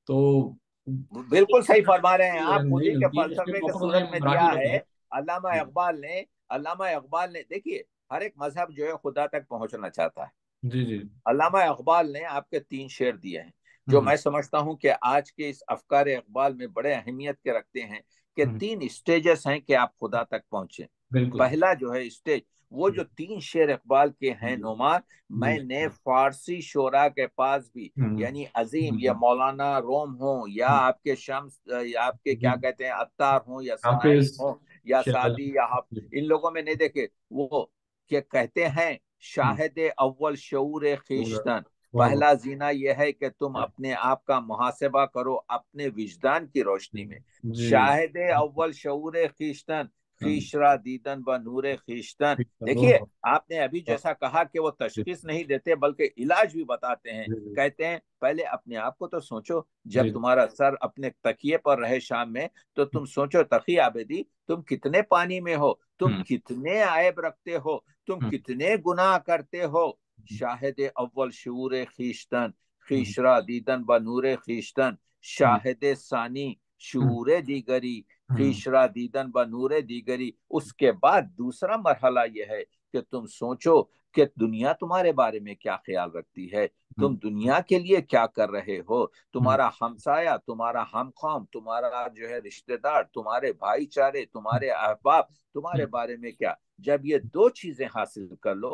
तो बिल्कुल सही फरमा रहे हैं आप, खुद नहीं ही के मिलती है, उसके फलसफे के प्रॉपर सूरत उन्हें में दिया मराहिल है। होते हैं। अल्लामा जी इकबाल ने, अल्लामा इकबाल ने देखिए, हर एक मजहब जो है खुदा तक पहुंचना चाहता है। जी जी। अल्लामा इकबाल ने आपके 3 शेर दिए हैं, जो हम्म मैं समझता हूं कि आज के इस अफकार इकबाल में बड़े अहमियत के रखते हैं, कि हम्म 3 स्टेजेस हैं कि आप खुदा तक पहुंचे। बिल्कुल। पहला जो है स्टेज, वो जो 3 शेर इकबाल के हैं जी नुमान, जी। मैंने फारसी शोरा के पास भी, हम्म यानी अजीम या हम्म, मौलाना रोम हो या हम्म, आपके शम्स या आपके जी। क्या कहते हैं अत्तार हो या सनाई हाफिज हो या शराजी। सादी या इन लोगों में नहीं देखे वो क्या कहते हैं, हम्म, शाहिद अव्वल शऊर पूरा। खींचतन। वाह वाह। पहला जीना यह है कि तुम अपने आप का मुहासबा करो अपने विजदान की रोशनी में। जी। शाहिद अव्वल शऊर खींचतन, हाँ, खीशरा दीदन ब नूर खींचतन। ठीक है, देखिए, ओहो। आपने अभी वाह, जैसा कहा कि वो जी तशखीस नहीं देते बल्कि इलाज भी बताते हैं। जी जी कहते हैं पहले अपने आप को तो सोचो, जब जी। तुम्हारा सर अपने तकिए पर रहे शाम में, तो तुम सोचो तकी आबदी, तुम कितने पानी में हो, तुम हम्म कितने आयब रखते हो, तुम हम्म कितने गुनाह करते हो। शाहिद अव्वल शूर खींचतन, हम्म खीशरा दीदन ब नूर खींचतन। हम्म शाहिद सानी हम्म शूर दीगरी, हम्म खीशरा दीदन ब नूर दीगरी। उसके बाद दूसरा मरहला यह है कि तुम सोचो कि दुनिया तुम्हारे बारे में क्या ख्याल रखती है, तुम हम्म दुनिया के लिए क्या कर रहे हो, हम्म, तुम्हारा हमसाया, तुम्हारा हमकौम, तुम्हारा जो है रिश्तेदार, तुम्हारे भाईचारे, तुम्हारे अहबाब, तुम्हारे हम्म, बारे में क्या। जब ये 2 चीजें हासिल कर लो,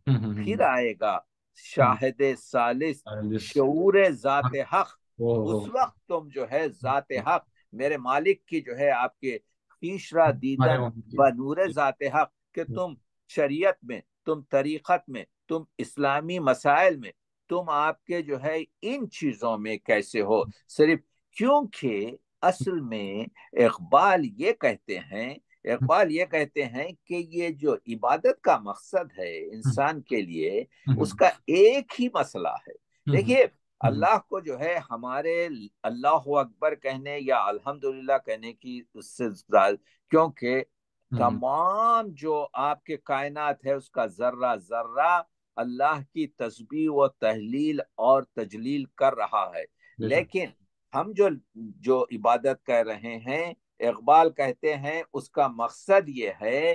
फिर आएगा हम्म, शाहिद सालिस, जिस। शऊर जात हाँ, हक। ओहो। उस वक्त तुम जो है जात हक, मेरे मालिक की जो है आपके तीसरा हमारे दीदन वहाँ की। ब नूर जी, जात हक, कि जी, तुम शरीयत में, तुम तरीकत में, तुम इस्लामी मसाइल में, तुम आपके जो है इन चीजों में कैसे हो। सिर्फ क्योंकि असल में इकबाल ये कहते हैं, इकबाल ये कहते हैं कि ये जो इबादत का मकसद है इंसान के लिए, उसका एक ही मसला है। देखिए, अल्लाह को जो है हमारे अल्लाह अकबर कहने या अल्हम्दुलिल्लाह कहने की उससे क्योंकि तमाम जो आपके कायनात है उसका जर्रा जर्रा अल्लाह की तस्बीह व तहलील और तजलील कर रहा है। लेकिन हम जो जो इबादत कर रहे हैं, इकबाल कहते हैं उसका मकसद ये है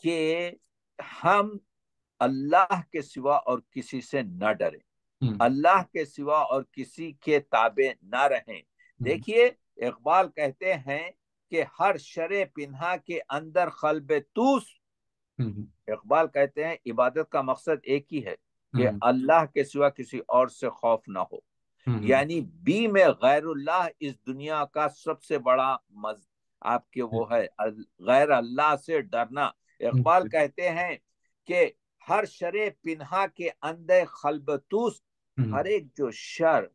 कि हम अल्लाह के सिवा और किसी से न डरें, अल्लाह के सिवा और किसी के ताबे न रहें। देखिए, इकबाल कहते हैं कि हर शरे पिन्हा के अंदर खल्बे तूस, इकबाल कहते हैं इबादत का मकसद एक ही है कि अल्लाह के सिवा किसी और से खौफ ना हो। यानी बी में गैरुल्लाह इस दुनिया का सबसे बड़ा आपके वो है गैर अल्लाह से डरना। इकबाल कहते हैं कि हर शरे पिन्हा के अंदर खलबतूस, हर एक जो शर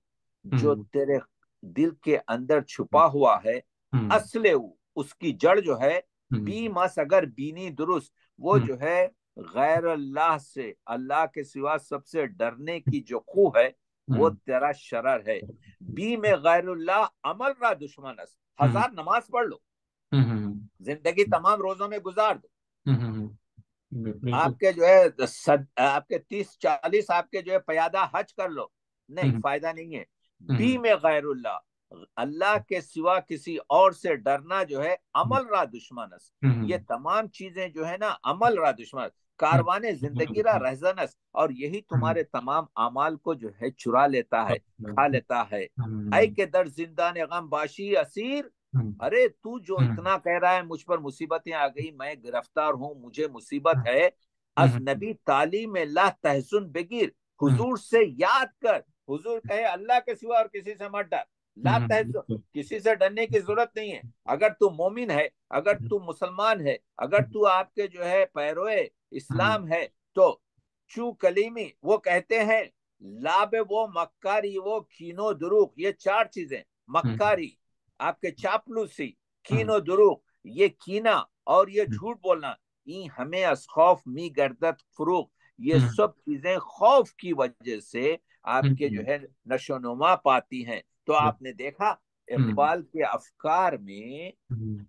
जो तेरे दिल के अंदर छुपा हुआ है, असले उसकी जड़ जो है बी मस अगर बीनी दुरुस्त, वो जो है गैर अल्लाह से, अल्लाह के सिवा सबसे डरने की जो खू है वो तेरा शरर है। बी में गैरुल्लाह अमल रा दुश्मनस, हजार नमाज पढ़ लो, जिंदगी तमाम रोजों में गुजार दो, आपके जो है आपके 30-40 आपके जो है पयादा हज कर लो, नहीं फायदा नहीं है। बी में गैरुल्लाह, अल्लाह के सिवा किसी और से डरना जो है अमल रा दुश्मनस, ये तमाम चीजें जो है ना अमल रा दुश्मन, कारवाने जिंदगी रा रहजनस, और यही तुम्हारे तमाम अमाल को जो है चुरा लेता है, खा लेता है। ऐ के दर जिंदान गम बाशी असीर, अरे तू जो इतना कह रहा है मुझ पर मुसीबतें आ गई, मैं गिरफ्तार हूँ, मुझे मुसीबत है, अस नबी तालीम ला तहसुन बेगिर, हुजूर से याद कर, हुजूर कहे अल्लाह के सिवा और किसी से मत डर, ला तहसुन, किसी से डरने की जरूरत नहीं है। अगर तू मोमिन है, अगर तू मुसलमान है, अगर तू आपके जो है पैरोए इस्लाम है, तो चू कलीमी, वो कहते हैं लाबे वो मक्कारी वो कीनो दुरूक, ये 4 चीजें, मक्कारी आपके चापलूसी, कीनो दुरूक ये कीना और ये झूठ बोलना, ई हमें असखौफ मी गर्दत फरूक, ये सब चीजें खौफ की वजह से आपके जो है नशोनुमा पाती हैं। तो आपने देखा इकबाल के अफकार में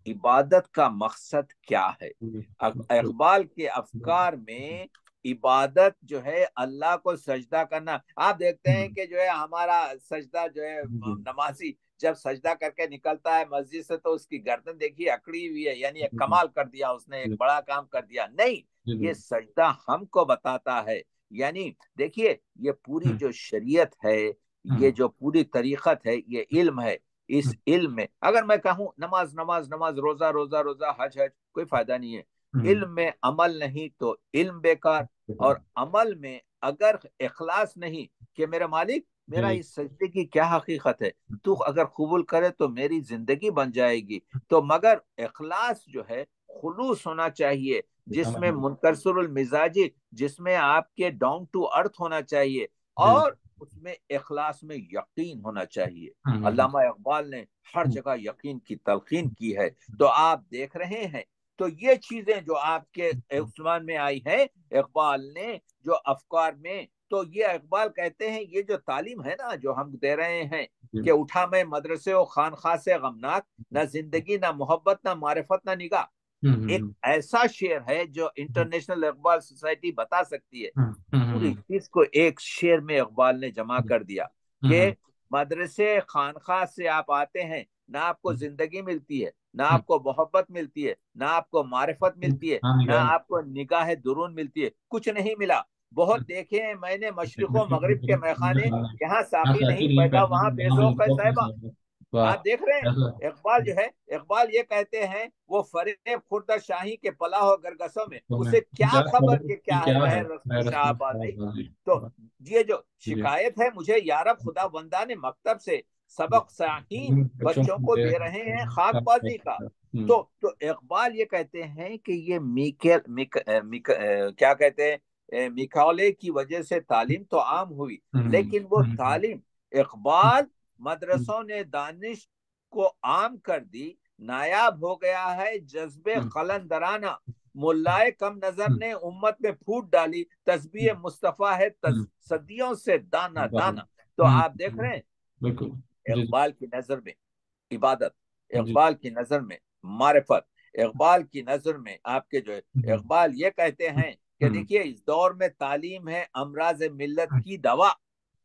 इबादत का मकसद क्या है। इकबाल के अफकार में इबादत जो है अल्लाह को सजदा करना। आप देखते हैं कि जो है हमारा सजदा जो है नमाजी जब सजदा करके निकलता है मस्जिद से, तो उसकी गर्दन देखिए अकड़ी हुई है, यानी एक कमाल कर दिया उसने, एक बड़ा काम कर दिया। नहीं, ये सजदा हमको बताता है, यानी देखिए ये पूरी जो शरीयत है, ये जो पूरी तरीकत है, ये इल्म है। इस इल्म में अगर मैं कहूँ नमाज नमाज नमाज, रोजा रोजा रोजा, हज हज, कोई फायदा नहीं है। इल्म में अमल नहीं तो इल्म बेकार, और अमल में अगर इखलास नहीं कि मेरा मालिक मेरा इस सजदे की क्या हकीकत है, तू अगर कबूल करे तो मेरी जिंदगी बन जाएगी। तो मगर इखलास जो है खुलूस होना चाहिए, जिसमें मुनकसरुल मिजाजी, जिसमें आपके डाउन टू अर्थ होना चाहिए, और उसमें इखलास में यकीन होना चाहिए। अल्लामा इकबाल ने हर जगह यकीन की तलकीन की है। तो आप देख रहे हैं, तो ये चीजें जो आपके उस्मान में आई है इकबाल ने जो अफकार में, तो ये इकबाल कहते हैं ये जो तालीम है ना जो हम दे रहे हैं कि उठा मैं मदरसे और खानखा से गमनाक, ना जिंदगी ना मोहब्बत ना मारिफत ना निगाह, एक ऐसा शेर है जो इंटरनेशनल इकबाल सोसाइटी बता सकती है। पूरी चीज को एक शेर में इकबाल ने जमा कर दिया कि मदरसे खानखा से आप आते हैं, ना आपको जिंदगी मिलती है, ना आपको मोहब्बत मिलती है, ना आपको मारिफत मिलती है, ना आपको निगाह दुरून मिलती है, कुछ नहीं मिला। बहुत देखे हैं मैंने मशरिक व मगरिब के मैखाने, यहाँ साकी नहीं पैदा वहाँ बेज़ौक़ है साहिबा। आप देख रहे हैं इकबाल जो है, इकबाल ये कहते हैं वो फरेब खुर्दा शाही के पला हो गरगसों में, उसे क्या खबर कि क्या है बहर शाहबाजी। तो ये जो शिकायत है मुझे यारब खुदा बंदा ने मकतब से सबक शाहीन बच्चों को दे रहे हैं खाकबाजी का। तो इकबाल ये कहते हैं कि ये क्या कहते हैं मिकाले की वजह से तालीम तो आम हुई, लेकिन वो तालीम इकबाल मदरसों ने दानिश को आम कर दी, नायाब हो गया है जज्बे कलंदराना, मुल्लाए कम नजर ने उम्मत में फूट डाली, तस्बीह मुस्तफा है सदियों से दाना दाना। तो आप देख रहे हैं, बिल्कुल। जी इकबाल की नजर में इबादत, जी। इकबाल की नजर में मारिफत, इकबाल की नजर में आपके जो है, इकबाल ये कहते हैं कि देखिए इस दौर में तालीम है अमराज मिल्लत की दवा,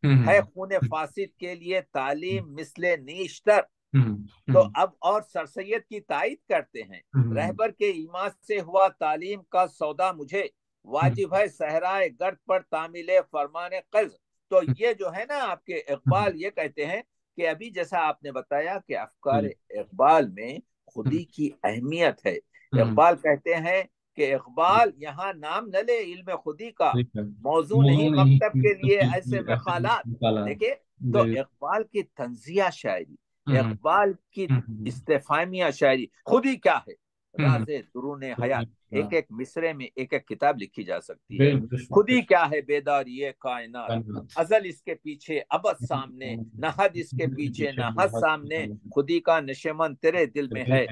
है खून फासिद के लिए तालीम मिसले नीश्तर। तो अब और सर सैयद की तायद करते हैं, रहबर के ईमान से हुआ तालीम का सौदा मुझे, वाजिब है सहराए गर्द पर तामीले फरमाने कर्ज। तो ये जो है ना आपके इकबाल ये कहते हैं कि अभी जैसा आपने बताया कि अफकार इकबाल में खुदी की अहमियत है। इकबाल कहते हैं कि इकबाल यहाँ नाम न ले इल्म खुदी का, मौजू नहीं मौजूद नहीं मकतब के लिए ऐसे मकालात। निकाला। देखिए, तो इकबाल की तंजिया शायरी, इकबाल की इस्तेफामिया शायरी, खुदी क्या है, राज़े दुरून हयात, एक एक मिसरे में एक एक किताब लिखी जा सकती है। खुदी क्या है, बेदारी ये कायनात, अजल इसके पीछे अबद सामने, न हद इसके पीछे न हद सामने, खुदी का नशेमन तेरे दिल में है,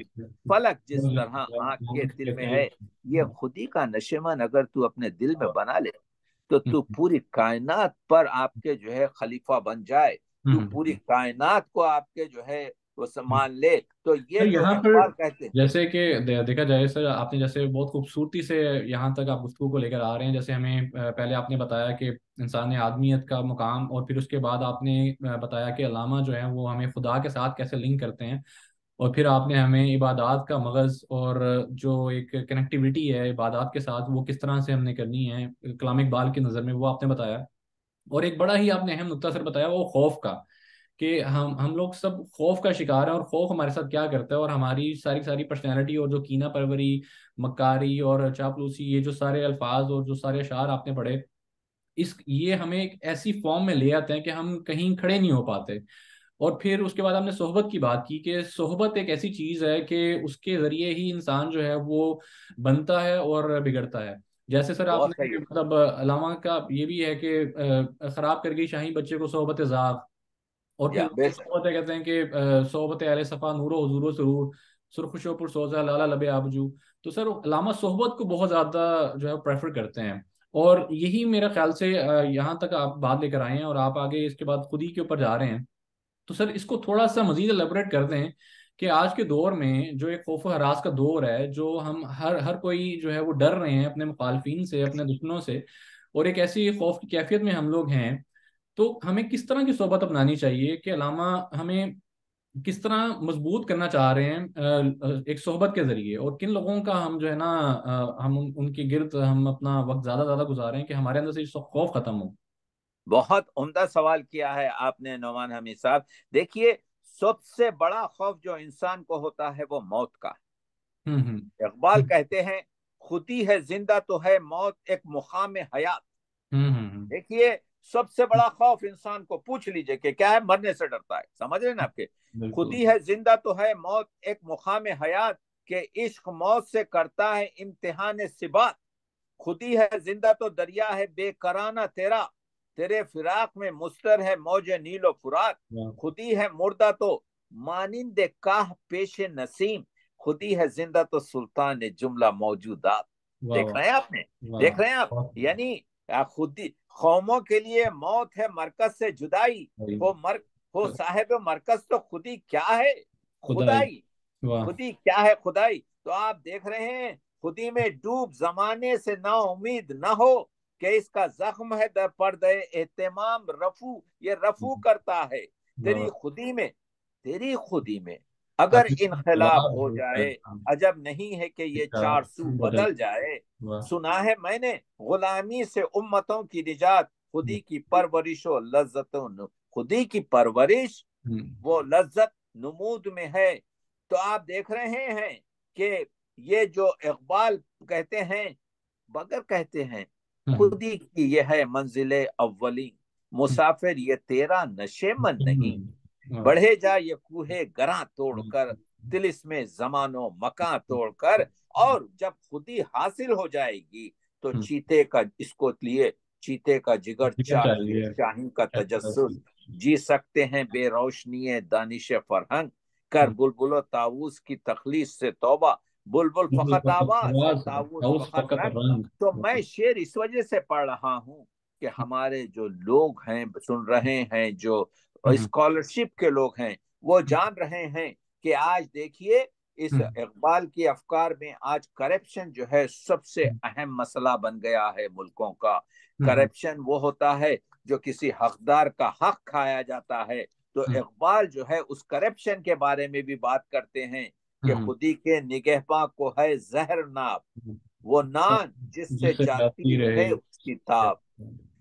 फलक जिस तरह आंख के दिल में है। ये खुदी का नशेमन अगर तू अपने दिल में बना ले तो तू पूरी कायनात पर आपके जो है खलीफा बन जाए, तू पूरी कायनात को आपके जो है वो सम्मान ले। तो ये सर जो यहाँ पर इकबाल कहते हैं, जैसे कि देखा जाए सर, आपने जैसे बहुत खूबसूरती से यहाँ तक आप गुफ्तगू को लेकर आ रहे हैं। जैसे हमें पहले आपने बताया कि इंसान आदमियत का मुकाम, और फिर उसके बाद आपने बताया कि अल्लामा जो है वो हमें खुदा के साथ कैसे लिंक करते हैं, और फिर आपने हमें इबादत का मगज़ और जो एक कनेक्टिविटी है इबादत के साथ वो किस तरह से हमने करनी है कलाम इकबाल की नज़र में, वो आपने बताया। और एक बड़ा ही आपने अहम नुक्ता सर बताया वो खौफ का, कि हम लोग सब खौफ का शिकार है, और खौफ हमारे साथ क्या करता है, और हमारी सारी सारी पर्सनैलिटी और जो कीना परवरी, मक्कारी और चापलूसी, ये जो सारे अल्फाज और जो सारे अशार आपने पढ़े, ये हमें एक ऐसी फॉर्म में ले आते हैं कि हम कहीं खड़े नहीं हो पाते। और फिर उसके बाद आपने सोहबत की बात की कि सोहबत एक ऐसी चीज है कि उसके जरिए ही इंसान जो है वो बनता है और बिगड़ता है। जैसे सर बहुत आपने सही है। मतलब अलामा का ये भी है कि खराब कर गई शाही बच्चे को सोहबत ज़ाग, और फिर या उसकी बेशक, सोहबत है, कहते हैं कि सोहबत अहले सफ़ा नूरो हुजूरो सुरूर, सुरखुशो पुरसोजा लाला लबे आबजू। तो सर अलामा सोहबत को बहुत ज़्यादा जो है प्रेफर करते हैं, और यही मेरा ख्याल से यहाँ तक आप बात लेकर आए हैं, और आप आगे इसके बाद खुद ही के ऊपर जा रहे हैं। तो सर इसको थोड़ा सा मजीद एलेबरेट कर दें कि आज के दौर में जो एक खौफ व हरास का दौर है, जो हम हर हर कोई जो है वो डर रहे हैं अपने मुखालफिन से, अपने दुश्मनों से, और एक ऐसी खौफ की कैफियत में हम लोग हैं, तो हमें किस तरह की सोबत अपनानी चाहिए कि अलामा हमें किस तरह मजबूत करना चाह रहे हैं एक सोहबत के जरिए, और किन लोगों का हम जो है ना हम उनके गिर्द हम अपना वक्त ज़्यादा ज़्यादा गुजारें कि हमारे अंदर से ये खौफ खत्म हो। बहुत उम्दा सवाल किया है आपने नौमान हमीद साहब। देखिए, सबसे बड़ा खौफ जो इंसान को होता है वो मौत का। हम्म। इकबाल कहते हैं, खुदी है जिंदा तो है मौत एक मुकाम हयात। हम्म। देखिए, सबसे बड़ा खौफ इंसान को पूछ लीजिए कि क्या है, मरने से डरता है, समझ रहे ना आपके। बिल्कुल। खुदी है जिंदा तो है मौत एक मुकाम हयात, के इश्क मौत से करता है इम्तिहान सिबात। खुदी है जिंदा तो दरिया है बेकराना तेरा, तेरे फिराक में मुस्तर है मौजे नीलो फुरात। वाह। खुदी है मुर्दा तो मानिंदे काह पेशे नसीम, खुदी है जिंदा तो सुल्तान जुमला मौजूदात। वाह। देख रहे हैं आपने, वाह। देख रहे हैं आप, बहुत यानी खुदी कौमों के लिए मौत है मरकज से जुदाई, सही। हो मर हो साहेब मरकज तो खुदी क्या है, खुदाई। खुदाई। वाह। खुदी क्या है, खुदाई। तो आप देख रहे हैं, खुदी में डूब जमाने से ना उम्मीद ना हो, कि इसका जख्म है दर पर्दे एहतमाम रफू, ये रफू करता है। तेरी वाह। खुदी में, तेरी खुदी में अगर अभी इनकलाब सवाल हो होता जाए, है। हाँ, अजब नहीं है कि ये इसका चार सू बदल। बदल जाए। वाह। सुना है मैंने गुलामी से उम्मतों की निजात, खुदी की परवरिश और लज्जतों, खुदी की परवरिश हम्म। वो लज्जत नमूद में है। तो आप देख रहे हैं कि ये जो इकबाल कहते हैं, बगर कहते हैं, हम्म। खुदी की ये है मंजिले अव्वली, मुसाफिर ये तेरा नशेमन नहीं, वाह। बढ़े जा ये कूहे गरा तोड़कर, तिलिस्मे जमानो मकां तोड़कर। और जब खुदी हासिल हो जाएगी तो हम्म। चीते का इसको लिए, चीते का जिगर जिगर चाहिए चाहिए। शाहीन का तजस्सुस, जी सकते हैं बेरोशनी दानिश फरहंग। कर बुलबुलो ताऊस की तखलीस से तौबा, बुलबुल फकत आवाज है, ताऊस ताउस फकत फकत रंग। रंग। तो मैं शेर इस वजह से पढ़ रहा हूँ कि हमारे जो लोग हैं, सुन रहे हैं, जो स्कॉलरशिप के लोग हैं, वो जान रहे हैं कि आज देखिए इस इकबाल की अफकार में आज करप्शन जो है सबसे अहम मसला बन गया है मुल्कों का। करप्शन वो होता है जो किसी हकदार का हक खाया जाता है। तो इकबाल जो है उस करप्शन के बारे में भी बात करते हैं कि खुदी के निगहबा को है जहर नाप, वो नान जिससे जिससे जाती जाती रहे रहे। उसकी ताप,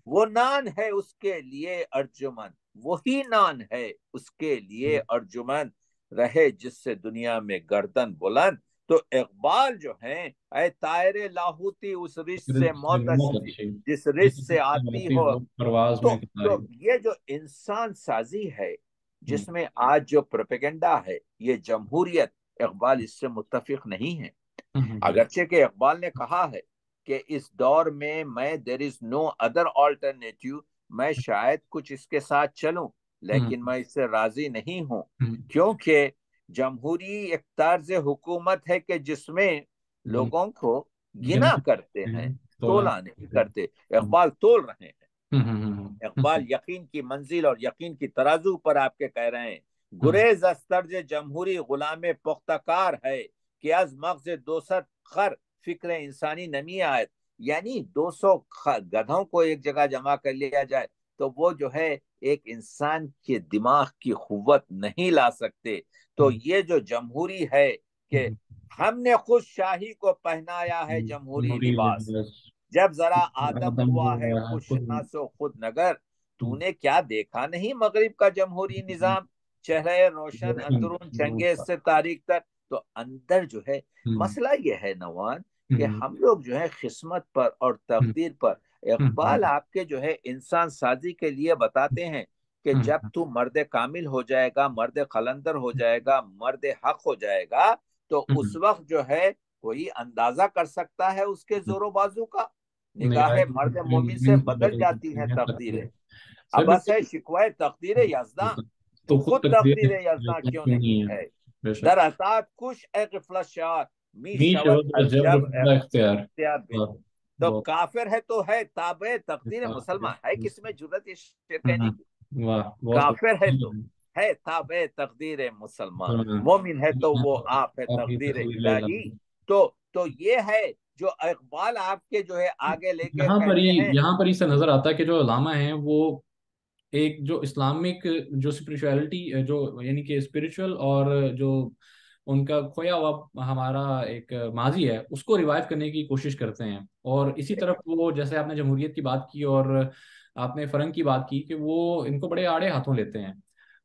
वो नान है उसके लिए अर्जुमन, वही नान है उसके लिए अर्जुमन, रहे जिससे दुनिया में गर्दन बुलंद। तो इकबाल जो है, ऐ तायरे लाहूती उस रिश से बहुत मोतशी, अच्छी। जिस जिस रिश से आती आती हो। हो परवाज तो में किनारी। ये जो इंसान साजी है, हम्म, जिसमें आज जो प्रोपेगेंडा है, ये जमहूरियत, इकबाल इससे मुत्तफिक नहीं है। हम्म, अगरचे के इकबाल ने कहा है कि इस दौर में मैं there is no other alternative, मैं शायद कुछ इसके साथ चलूं, हम्म, लेकिन मैं इससे राजी नहीं हूं, हम्म, क्योंकि जमहूरी एक तर्ज हुकूमत है कि जिसमें हम्म, लोगों को गिना गिना करते हैं, हैं, तोला तोला नहीं नहीं। करते। इकबाल तोल रहे हैं। हम्म, हम्म, इकबाल यकीन की मंजिल और यकीन की तराजू पर आपके कह रहे हैं, हम्म, गुरेज अस्तर्ज जमहूरी गुलाम पुख्तकार है कि अज मगज 200 खर फिक्र इंसानी नमी आयत। यानी 200 गधों को एक जगह जमा कर लिया जाए तो वो जो है एक इंसान के दिमाग की कुव्वत नहीं ला सकते। तो ये जो जमहूरी है कि हमने खुद शाही को पहनाया है जमहूरी जमहूरी लिबास, लिबास। जब जरा आदम आदम हुआ है हुआ है खुश खुद। नसो खुद नगर, तूने क्या देखा नहीं मगरिब का जमहूरी निजाम, चेहरे रोशन अंदरून चंगेज से तारीख तक। तो अंदर जो है मसला ये है नवान कि हम लोग जो है किस्मत पर और तकदीर पर, इकबाल आपके जो है इंसान साजी के लिए बताते हैं कि जब तू मर्द कामिल हो जाएगा, मर्द कलंदर हो जाएगा, मर्द हक हो जाएगा, तो उस वक्त जो है कोई अंदाजा कर सकता है उसके जोरों बाजू का। निगाहे मर्द मोमिन से बदल बदल जाती सकती हैं हैं तकदीरें। तकदीर। सर अब बस है बिल्कुल। शिकवा तकदीर यजदा, तो तो खुद खुद तकदीर तकदीर यजदा क्यों क्यों नहीं नहीं है। है। बेशक। दर अतात कुश ए गिफलत मी मी शवत शबद अज जबर जब खुदा इख्तियार। इख्तियार बिन। वाह, तो बहुत। काफिर है तो है ताबे तकदीर मुसलमान, है किसमें जुर्रत ये शेर कहने की। वाह, बहुत काफिर है तो खूब। है ताबे तकदीर मुसलमान, हाँ, मोमिन है तो वो आप है आप ही तकदीर तकदीर इलाही। इलाही। तो ये है जो इकबाल आपके जो है आगे लेके कहते हैं। यहाँ पर ही से नजर आता है कि जो अलामा हैं वो एक जो इस्लामिक जो स्पिरिचुअलिटी जो यानी कि स्पिरिचुअल और जो उनका खोया हुआ हमारा एक माजी है उसको रिवाइव करने की कोशिश करते हैं। और इसी तरफ वो जैसे आपने जमहूरियत की बात की और आपने फरंग की बात की कि वो इनको बड़े आड़े हाथों लेते हैं।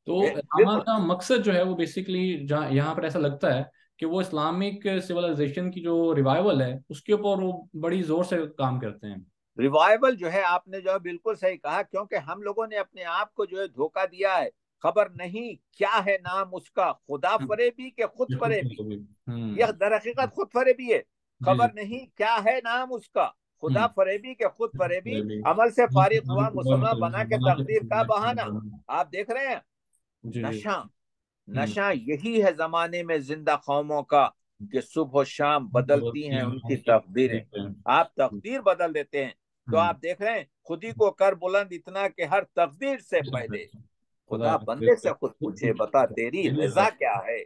तो इस्लामा बिल्कुल। का मकसद जो है वो बेसिकली जहाँ यहाँ पर ऐसा लगता है कि वो इस्लामिक सिविलाइजेशन की जो रिवाइवल है उसके ऊपर वो बड़ी जोर से काम करते हैं। रिवाइवल जो है आपने जो है बिल्कुल सही कहा, क्योंकि हम लोगों ने अपने आप को जो है धोखा दिया है। खबर नहीं क्या है नाम उसका, खुदा हम्म, फरेबी के खुद ये खुद फरेबी। को भी। यह दर हकीकत खुद फरेबी है। जी जी। खबर नहीं क्या है नाम उसका, खुदा हम्म, फरेबी के खुद फरेबी, ये भी। अमल से ये फारिग हुआ फारूक हुआ मुसलमान बना मुसलमान के बना के तकदीर का बहाना। बना। आप देख रहे हैं जी जी। नशा, हम्म। नशा यही है जमाने में जिंदा कौमों का कि सुबह शाम बदलती बदलती हैं हैं उनकी उनकी तकदीरें। तकदीरें। आप तकदीर बदल देते हैं। तो हम्म। आप देख रहे हैं खुदी को कर बुलंद इतना कि हर तकदीर से पहले खुदा खुदा बंदे से खुद खुद पूछे, कुछ बता तेरी तेरी रजा रजा क्या है।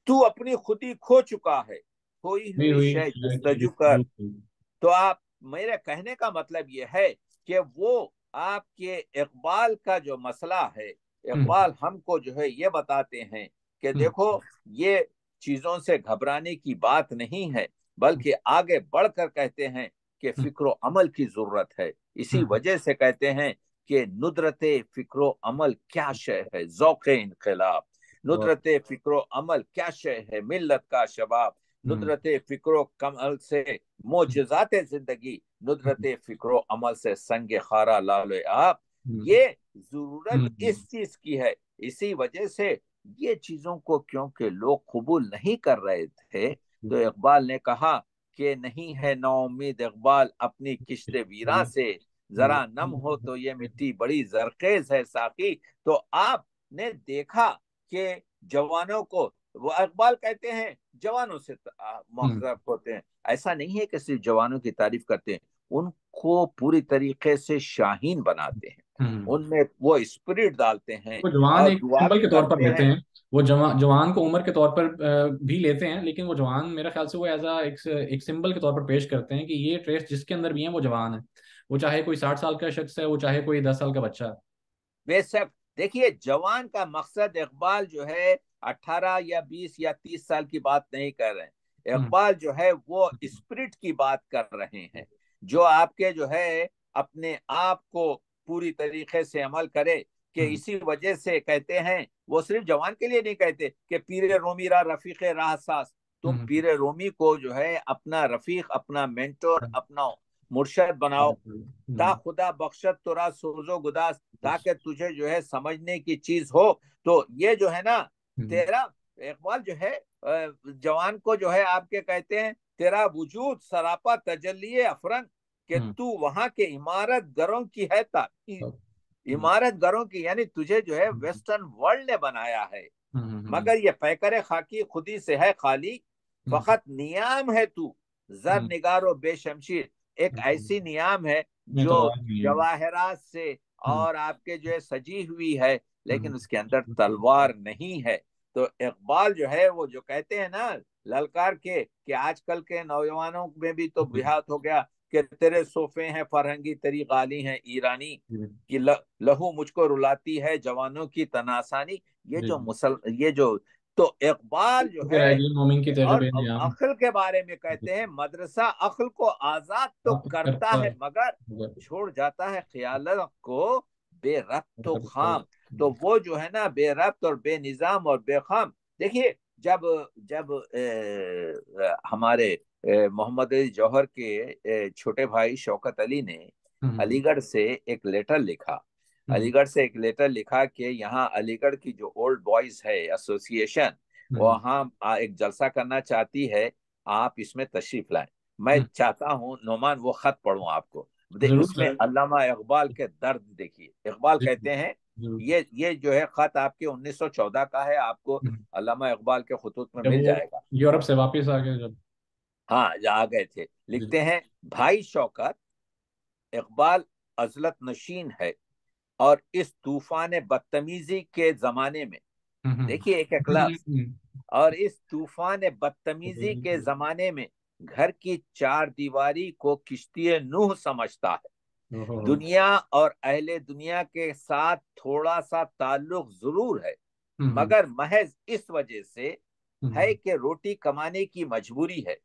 तू अपनी खुदी खो चुका है, खोई हुई हुई हुई शय शायद की जस्तजू कर। जस्तजू की। तो आप, मेरे कहने का मतलब यह है कि वो आपके इकबाल का जो मसला है, हम्म, इकबाल हमको जो है ये बताते हैं कि हम्म, देखो ये चीजों से घबराने की बात नहीं है, बल्कि आगे बढ़कर कहते हैं कि हम्म, फिक्र अमल की जरूरत है। इसी हम्म, वजह से कहते हैं कि नुदरत फिक्र अमल क्या शय है ज़ौक़ इनकलाब, बहुत। नुदरत फिक्र अमल क्या शय है मिल्लत का शबाब, हम्म, नुदरत फिक्र कमल से मोजज़ात जिंदगी, नुदरत फिक्र अमल से संग खारा लाल आप। हम्म, ये जरूरत हम्म, इस चीज की है। इसी वजह से ये चीजों को क्योंकि लोग कबूल नहीं कर रहे थे, तो इकबाल ने कहा कि नहीं है नाउम्मीद इकबाल अपनी किश्त वीरां से, जरा नम हो तो ये मिट्टी बड़ी जरखेज है साकी। तो आपने देखा कि जवानों को, वो इकबाल कहते हैं जवानों से मुखातिब होते हैं। ऐसा नहीं है कि सिर्फ जवानों की तारीफ करते हैं, उनको पूरी तरीके से शाहीन बनाते हैं, उनमें वो स्पिरिट डालते हैं वो जवान और एक दुआ सिंबल भी के तौर पर करते लेते हैं। हैं। वो जवान को उम्र के तौर पर भी लेते हैं, लेकिन वो जवान मेरे ख्याल से वो एज अ एक सिंबल के तौर पर पेश करते हैं कि ये ट्रेस जिसके अंदर भी है वो जवान है। वो चाहे कोई 60 साल का शख्स है, वो चाहे कोई 10 साल का बच्चा है। बेशक, देखिए जवान का मकसद, इकबाल जो है 18 या 20 या 30 साल की बात नहीं कर रहे हैं, हम्म। इकबाल जो है वो स्पिरिट की बात कर रहे हैं, जो आपके जो है अपने आप को पूरी तरीके से अमल करे। कि इसी वजह से कहते हैं, वो सिर्फ जवान के लिए नहीं कहते कि पीरे रोमी रा रफीक राह सास, तुम पीरे रोमी को जो है अपना रफीक, अपना मेंटोर, अपना मुर्शद बनाओ। ता खुदा बख्शत तुरा सोजो गुदास, ताकि तुझे जो है समझने की चीज हो। तो ये जो है ना तेरा इकबाल जो है जवान को जो है आपके कहते हैं, तेरा वजूद सरापा तजल्ली अफरंग, कि तू वहां के इमारत गरों की है इमारत गरों की, यानी तुझे जो है वेस्टर्न वर्ल्ड ने बनाया है, मगर ये पैकर खाकी खुदी से है खाली, फकत नियाम है तू जर निगारो बेशमशीर, एक ऐसी नियाम है नहीं तो जो बात नहीं है। जवाहरात से और आपके जो है सजी हुई है, लेकिन उसके अंदर तलवार नहीं है। तो इकबाल जो है वो जो कहते हैं ना ललकार के, कि आजकल के नौजवानों में भी तो बिहात हो गया कि तेरे सोफे हैं फरहंगी, तेरी गाली हैं ईरानी, कि लहू मुझको रुलाती है जवानों की तनासानी। ये जो तो इकबाल जो फिर है, आएगी मोमिन की और तेजो याम। अक्ल के बारे में कहते हैं, मदरसा अक्ल को आजाद तो करता करता है, है मगर मगर छोड़ जाता है ख्याल को बेरब्त तो खाम। तो हम्म। वो जो है ना बेरब्त और बेनिजाम और बेखाम। देखिए जब जब हमारे मोहम्मद अली जौहर के छोटे भाई शौकत अली ने अलीगढ़ से एक लेटर लिखा, अलीगढ़ से एक लेटर लिखा कि यहाँ अलीगढ़ की जो ओल्ड बॉयज है एसोसिएशन, वहाँ एक जलसा करना चाहती है, आप इसमें तशरीफ लाएं। मैं चाहता हूँ नोमान वो खत पढ़ूं आपको। जरूर उसमें सर। अल्लामा इकबाल के दर्द देखिए। इकबाल जी, कहते हैं, जरूर। ये जो है खत आपके 1914 का है, आपको अल्लामा इकबाल के खुतूत में जब मिल वो जाएगा। यूरोप से वापस आ गए जब। हाँ, आ गए थे। जी। लिखते हैं, भाई शौकत, इकबाल अजलत नशीन है, और इस तूफान बदतमीजी के जमाने में, देखिए एक इखलास, और इस तूफान बदतमीजी के जमाने में घर की चार दीवारी को किश्ती नूह समझता है। दुनिया और अहले दुनिया के साथ थोड़ा सा ताल्लुक जरूर है, मगर महज इस वजह से है कि रोटी कमाने की मजबूरी है।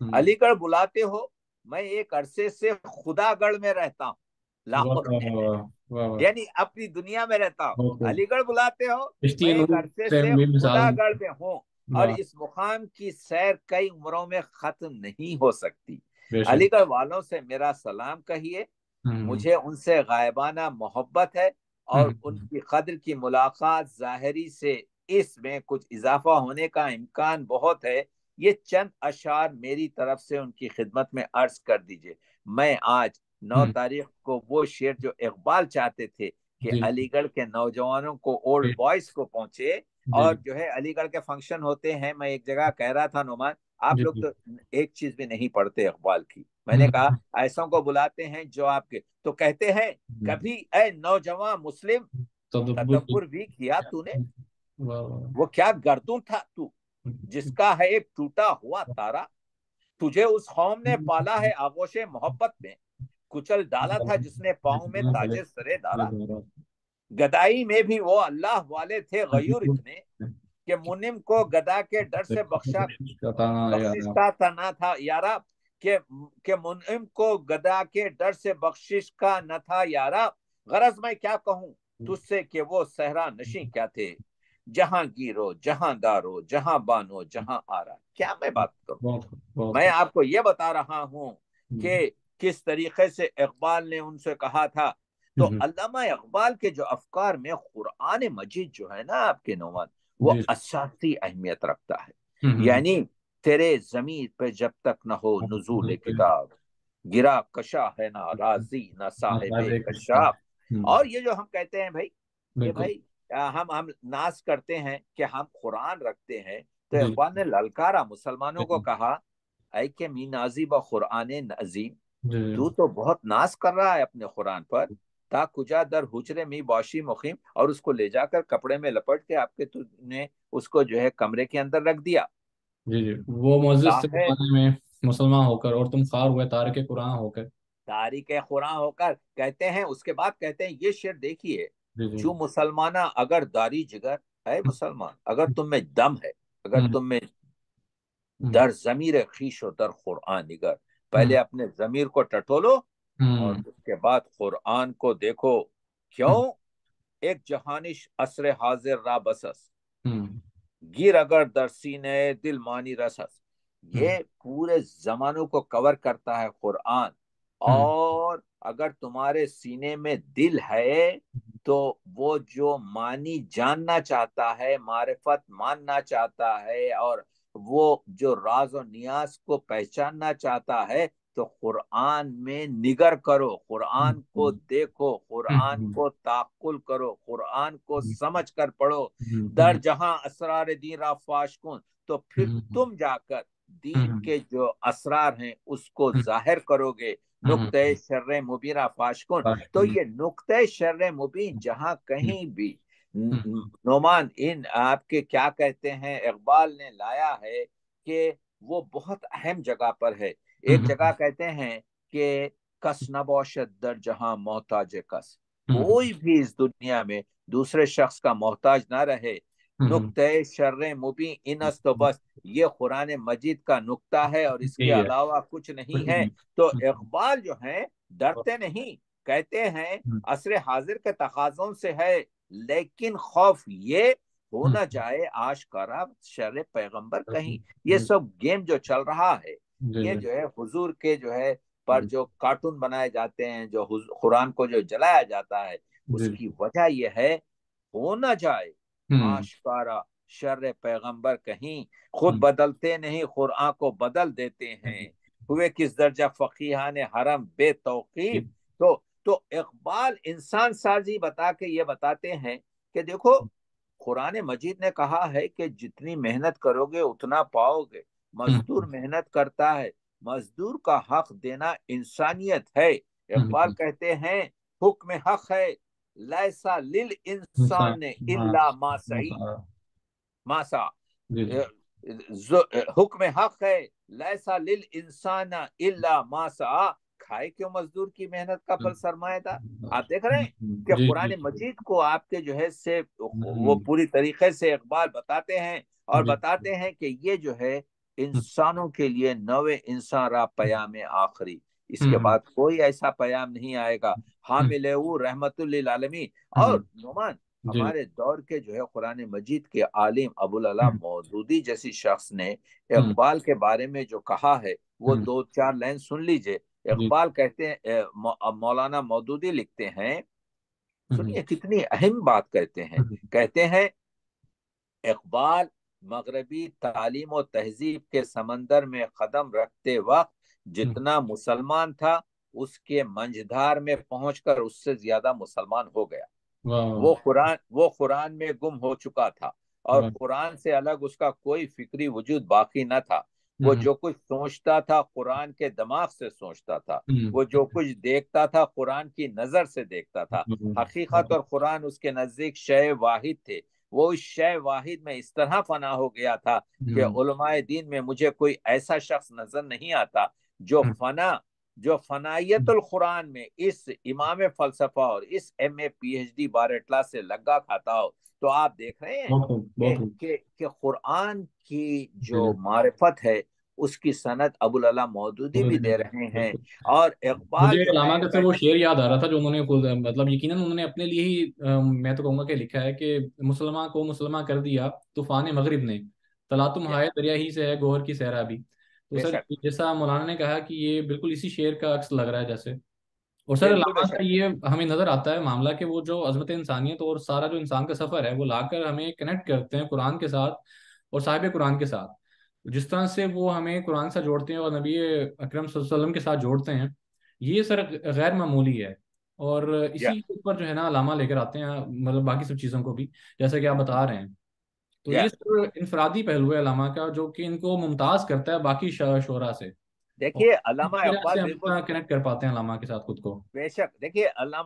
अलीगढ़ बुलाते हो, मैं एक अरसे से खुदागढ़ में रहता हूँ, वाह लाहौर वाह में, वाह वाह वाह। यानी अपनी दुनिया में रहता हूँ। बहुत खूब। अलीगढ़ बुलाते हो, किश्ती मैं एक नूह अरसे से से भी मिसाल। खुदागढ़ में हूँ, और वाह। इस मुकाम की सैर कई उम्रों में खत्म नहीं हो सकती। बेशक। अलीगढ़ वालों से मेरा सलाम कहिए, हम्म मुझे उनसे गायबाना मोहब्बत है, और हम्म उनकी कद्र की मुलाकात जाहिरी से इसमें कुछ इजाफा होने का इम्कान बहुत है। ये चंद अशार मेरी तरफ से उनकी खिदमत में अर्ज कर दीजिए। मैं आज 9 तारीख को वो शेर जो इकबाल चाहते थे कि जी अलीगढ़ के नौजवानों को, ओल्ड जी बॉयज को पहुंचे, जी और जो है अलीगढ़ के फंक्शन होते हैं, मैं एक जगह कह रहा था नुमान, आप जी लोग जी। तो एक चीज भी नहीं पढ़ते इकबाल की। मैंने कहा ऐसों को बुलाते हैं जो आपके, तो कहते हैं, कभी ए नौजवान मुस्लिम तदब्बुर की। तदब्बुर भी किया तूने, वाह वाह। वो क्या गर्दूं था तू, जिसका है एक टूटा हुआ तारा, तुझे उस कौम ने पाला है आगोशे मोहब्बत में, कुचल डाला था जिसने पाँव में ताजे सरे डाला। गदाई में भी वो अल्लाह वाले थे गयूर इतने, कि मुनिम को गदा के डर से बख्शिश का ना था यारा, के मुनिम को गदा के डर से बख्शिश का न था यारा। गरज मैं क्या कहूँ तुझसे कि वो सहरा नशी क्या थे, जहां गिरो जहां दारो जहां बानो जहां आरा। क्या मैं बात करूं, बहुत बहुत मैं खूब। आपको ये बता रहा हूं कि किस तरीके से इकबाल ने उनसे कहा था। तो अल्लामा इकबाल के जो अफकार में कुरान मजीद जो है ना आपके नौमान, वो जी। असासी अहमियत रखता है। यानी तेरे जमीन पे जब तक न हो नुजूल किताब, गिरा कशा है ना राजी ना साहिबे साहिब कशाफ। किताब। और ये जो हम कहते हैं भाई, कि बिल्कुल। भाई हम नाज करते हैं कि हम कुरान रखते हैं। तो जी इकबाल ने ललकारा, मुसलमानों को जी कहा, ऐ के मी नाजी ब कुरान नजीम, जी तू तो बहुत नाज कर रहा है अपने कुरान पर। ता कुजा दर हुजरे मी बाशी मुखीम, और उसको ले जाकर कपड़े में लपेट के आपके तुमने उसको जो है कमरे के अंदर रख दिया। जी जी। वो मस्जिद से ताहे जमाने में मुसलमान होकर और तुम खार हुए तारिक कुरान होकर। तारीख कुरान होकर, कहते हैं उसके बाद कहते हैं ये शेर देखिए, जी जी। चू मुसलमाना अगर दारी जिगर, है मुसलमान अगर तुम में दम है, अगर हम्म तुम में हम्म दर जमीर खीश हो दर कुरान निगर, पहले हम्म अपने जमीर को टटोलो और हम्म उसके बाद कुरान को देखो। हम्म क्यों? एक जहानिश असर हाजिर रा बसस, हम्म गिर अगर दर सीने दिल मानी रसस। हम्म ये पूरे जमानों को कवर करता है कुरान। हम्म और अगर तुम्हारे सीने में दिल है तो वो जो मानी जानना चाहता है, मारिफत मानना चाहता है, और वो जो राज और नियाज को पहचानना चाहता है, तो कुरान में निगर करो, कुरान को देखो, कुरान हम्म को ताकुल करो, कुरान को समझ कर पढ़ो। दर हम्म जहां असरार दीन राफाश कुन, तो फिर हम्म तुम जाकर दीन हम्म के जो असरार हैं उसको जाहिर करोगे। नुक्ते शर्र मुबीन फाश कुन। तो ये नुक्ते शर्र मुबीन जहां कहीं भी नोमान इन आपके क्या कहते हैं इकबाल ने लाया है कि वो बहुत अहम जगह पर है। एक जगह कहते हैं कि कस नबौशत दर जहां मोहताज कस, कोई भी इस दुनिया में दूसरे शख्स का मोहताज ना रहे। नुक्ते शर्र मुबीन इनस, तो बस ये कुरान मजीद का नुक्ता है और इसके यही है, अलावा कुछ नहीं कुछ है। नहीं। तो इकबाल जो है डरते नहीं, कहते हैं हम्म असर हाजिर के तकाजों से है, लेकिन खौफ ये हो हम्म न जाए आशकारा शर पैगंबर कहीं। ये जी सब गेम जो चल रहा है, ये जी जो है हुजूर के जो है पर जो कार्टून बनाए जाते हैं, जो कुरान को जो जलाया जाता है, जी उसकी वजह यह है हो न जाए हम्म आशकारा शर पैगंबर कहीं। खुद बदलते नहीं, कुरान को बदल देते हैं। हुए किस दर्जा फकीहान हरम बेतौकीफ। तो इकबाल इंसान साजी बता के ये बताते हैं कि देखो, कुरान मजीद ने कहा है कि जितनी मेहनत करोगे उतना पाओगे। मजदूर मेहनत करता है, मजदूर का हक देना इंसानियत है। इकबाल कहते हैं हुक्म हक है, लैसा लिल इंसान इंसान ने इल्ला मासई मासा। जी जी हुक्म हक है, लैसा लिल इंसान इल्ला मासा। खाए क्यों मजदूर की मेहनत का फल सरमाएदार। आप देख रहे हैं कि जी कुरान जी मजीद को आपके जो है से वो हम्म, पूरी तरीके से इकबाल बताते हैं, और जी बताते हैं कि ये जो है इंसानों के लिए नवे इंसान रा पयाम आखिरी, इसके हम्म बाद कोई ऐसा पयाम नहीं आएगा। हम्म हामिल वो रहमतुल लिल आलमीन। हम्म, और नुमान, जी हमारे दौर के जो है कुरान मजीद के आलिम अबुल अला हम्म मौदूदी जैसी शख्स ने हम्म इकबाल के बारे में जो कहा है, वो हम्म, दो चार लाइन सुन लीजिए। जी इकबाल कहते हैं, मौलाना मौदूदी लिखते हैं, हम्म सुनिए कितनी अहम बात कहते हैं। हम्म कहते हैं इकबाल मगरबी तालीम और तहजीब के समंदर में कदम रखते वक्त हम्म, जितना मुसलमान था, उसके मंझधार में पहुंचकर उससे ज्यादा मुसलमान हो गया। वाह वाह वो कुरान में गुम हो चुका था, और वाह कुरान से अलग उसका कोई फिक्री वजूद बाकी न था। वो हम्म जो कुछ सोचता था कुरान के दिमाग से सोचता था, हम्म वो जो कुछ देखता था कुरान की नजर से देखता था। हकीकत हम्म और कुरान उसके नजदीक शय वाहिद थे। वो इस शय वाहिद में इस तरह फना हो गया था कि हम्म उलमाए दीन में मुझे कोई ऐसा शख्स नजर नहीं आता जो फना जो फनायतुल कुरान में इस इमाम फलसफा और इस एमए पीएचडी बारटला से लगा खाता हो। तो आप देख रहे हैं बहुत खूब कि बहुत खूब। कि कुरान की जी जो मारिफत है उसकी सनद अबुल अला मौदूदी भी दे रहे हैं। बिल्कुल। और मुझे इकबाल जो अलामा है का से वो शेर याद आ रहा था जो उन्होंने खुद मतलब यकीनन उन्होंने अपने लिए ही मैं तो कहूंगा कि लिखा है कि मुसलमान को मुसलमान कर दिया तूफान मगरिब ने, तला तुम हाय दरिया ही से है गोहर की सैराबी। तो सर बेशक, जैसा मौलाना ने कहा कि ये बिल्कुल इसी शेर का अक्स लग रहा है जैसे। और सर बिल्कुल अलामा का बेशक। ये हमें नजर आता है मामला कि वो जो अजमत इंसानियत और सारा जो इंसान का सफर है वो लाकर हमें कनेक्ट करते हैं कुरान के साथ और साहिब कुरान के साथ। जिस तरह से वो हमें कुरान से जोड़ते हैं और नबी अकरम सल्लल्लाहु अलैहि वसल्लम के साथ जोड़ते हैं, ये सर गैर मामूली है। और या इसी के ऊपर जो है ना अलामा लेकर आते हैं, मतलब बाकी सब चीज़ों को भी, जैसे कि आप बता रहे हैं। तो या ये सिर्फ इनफरादी पहलू है अलामा का, जो कि इनको मुमताज़ करता है बाकी शोरा से, और देखिए, अल्लामा इसी वजह इकबाल से हम बिल्कुल इतना कनेक्ट कर पाते हैं अलामा के साथ खुद को। बेशक। देखिए, अल्लाह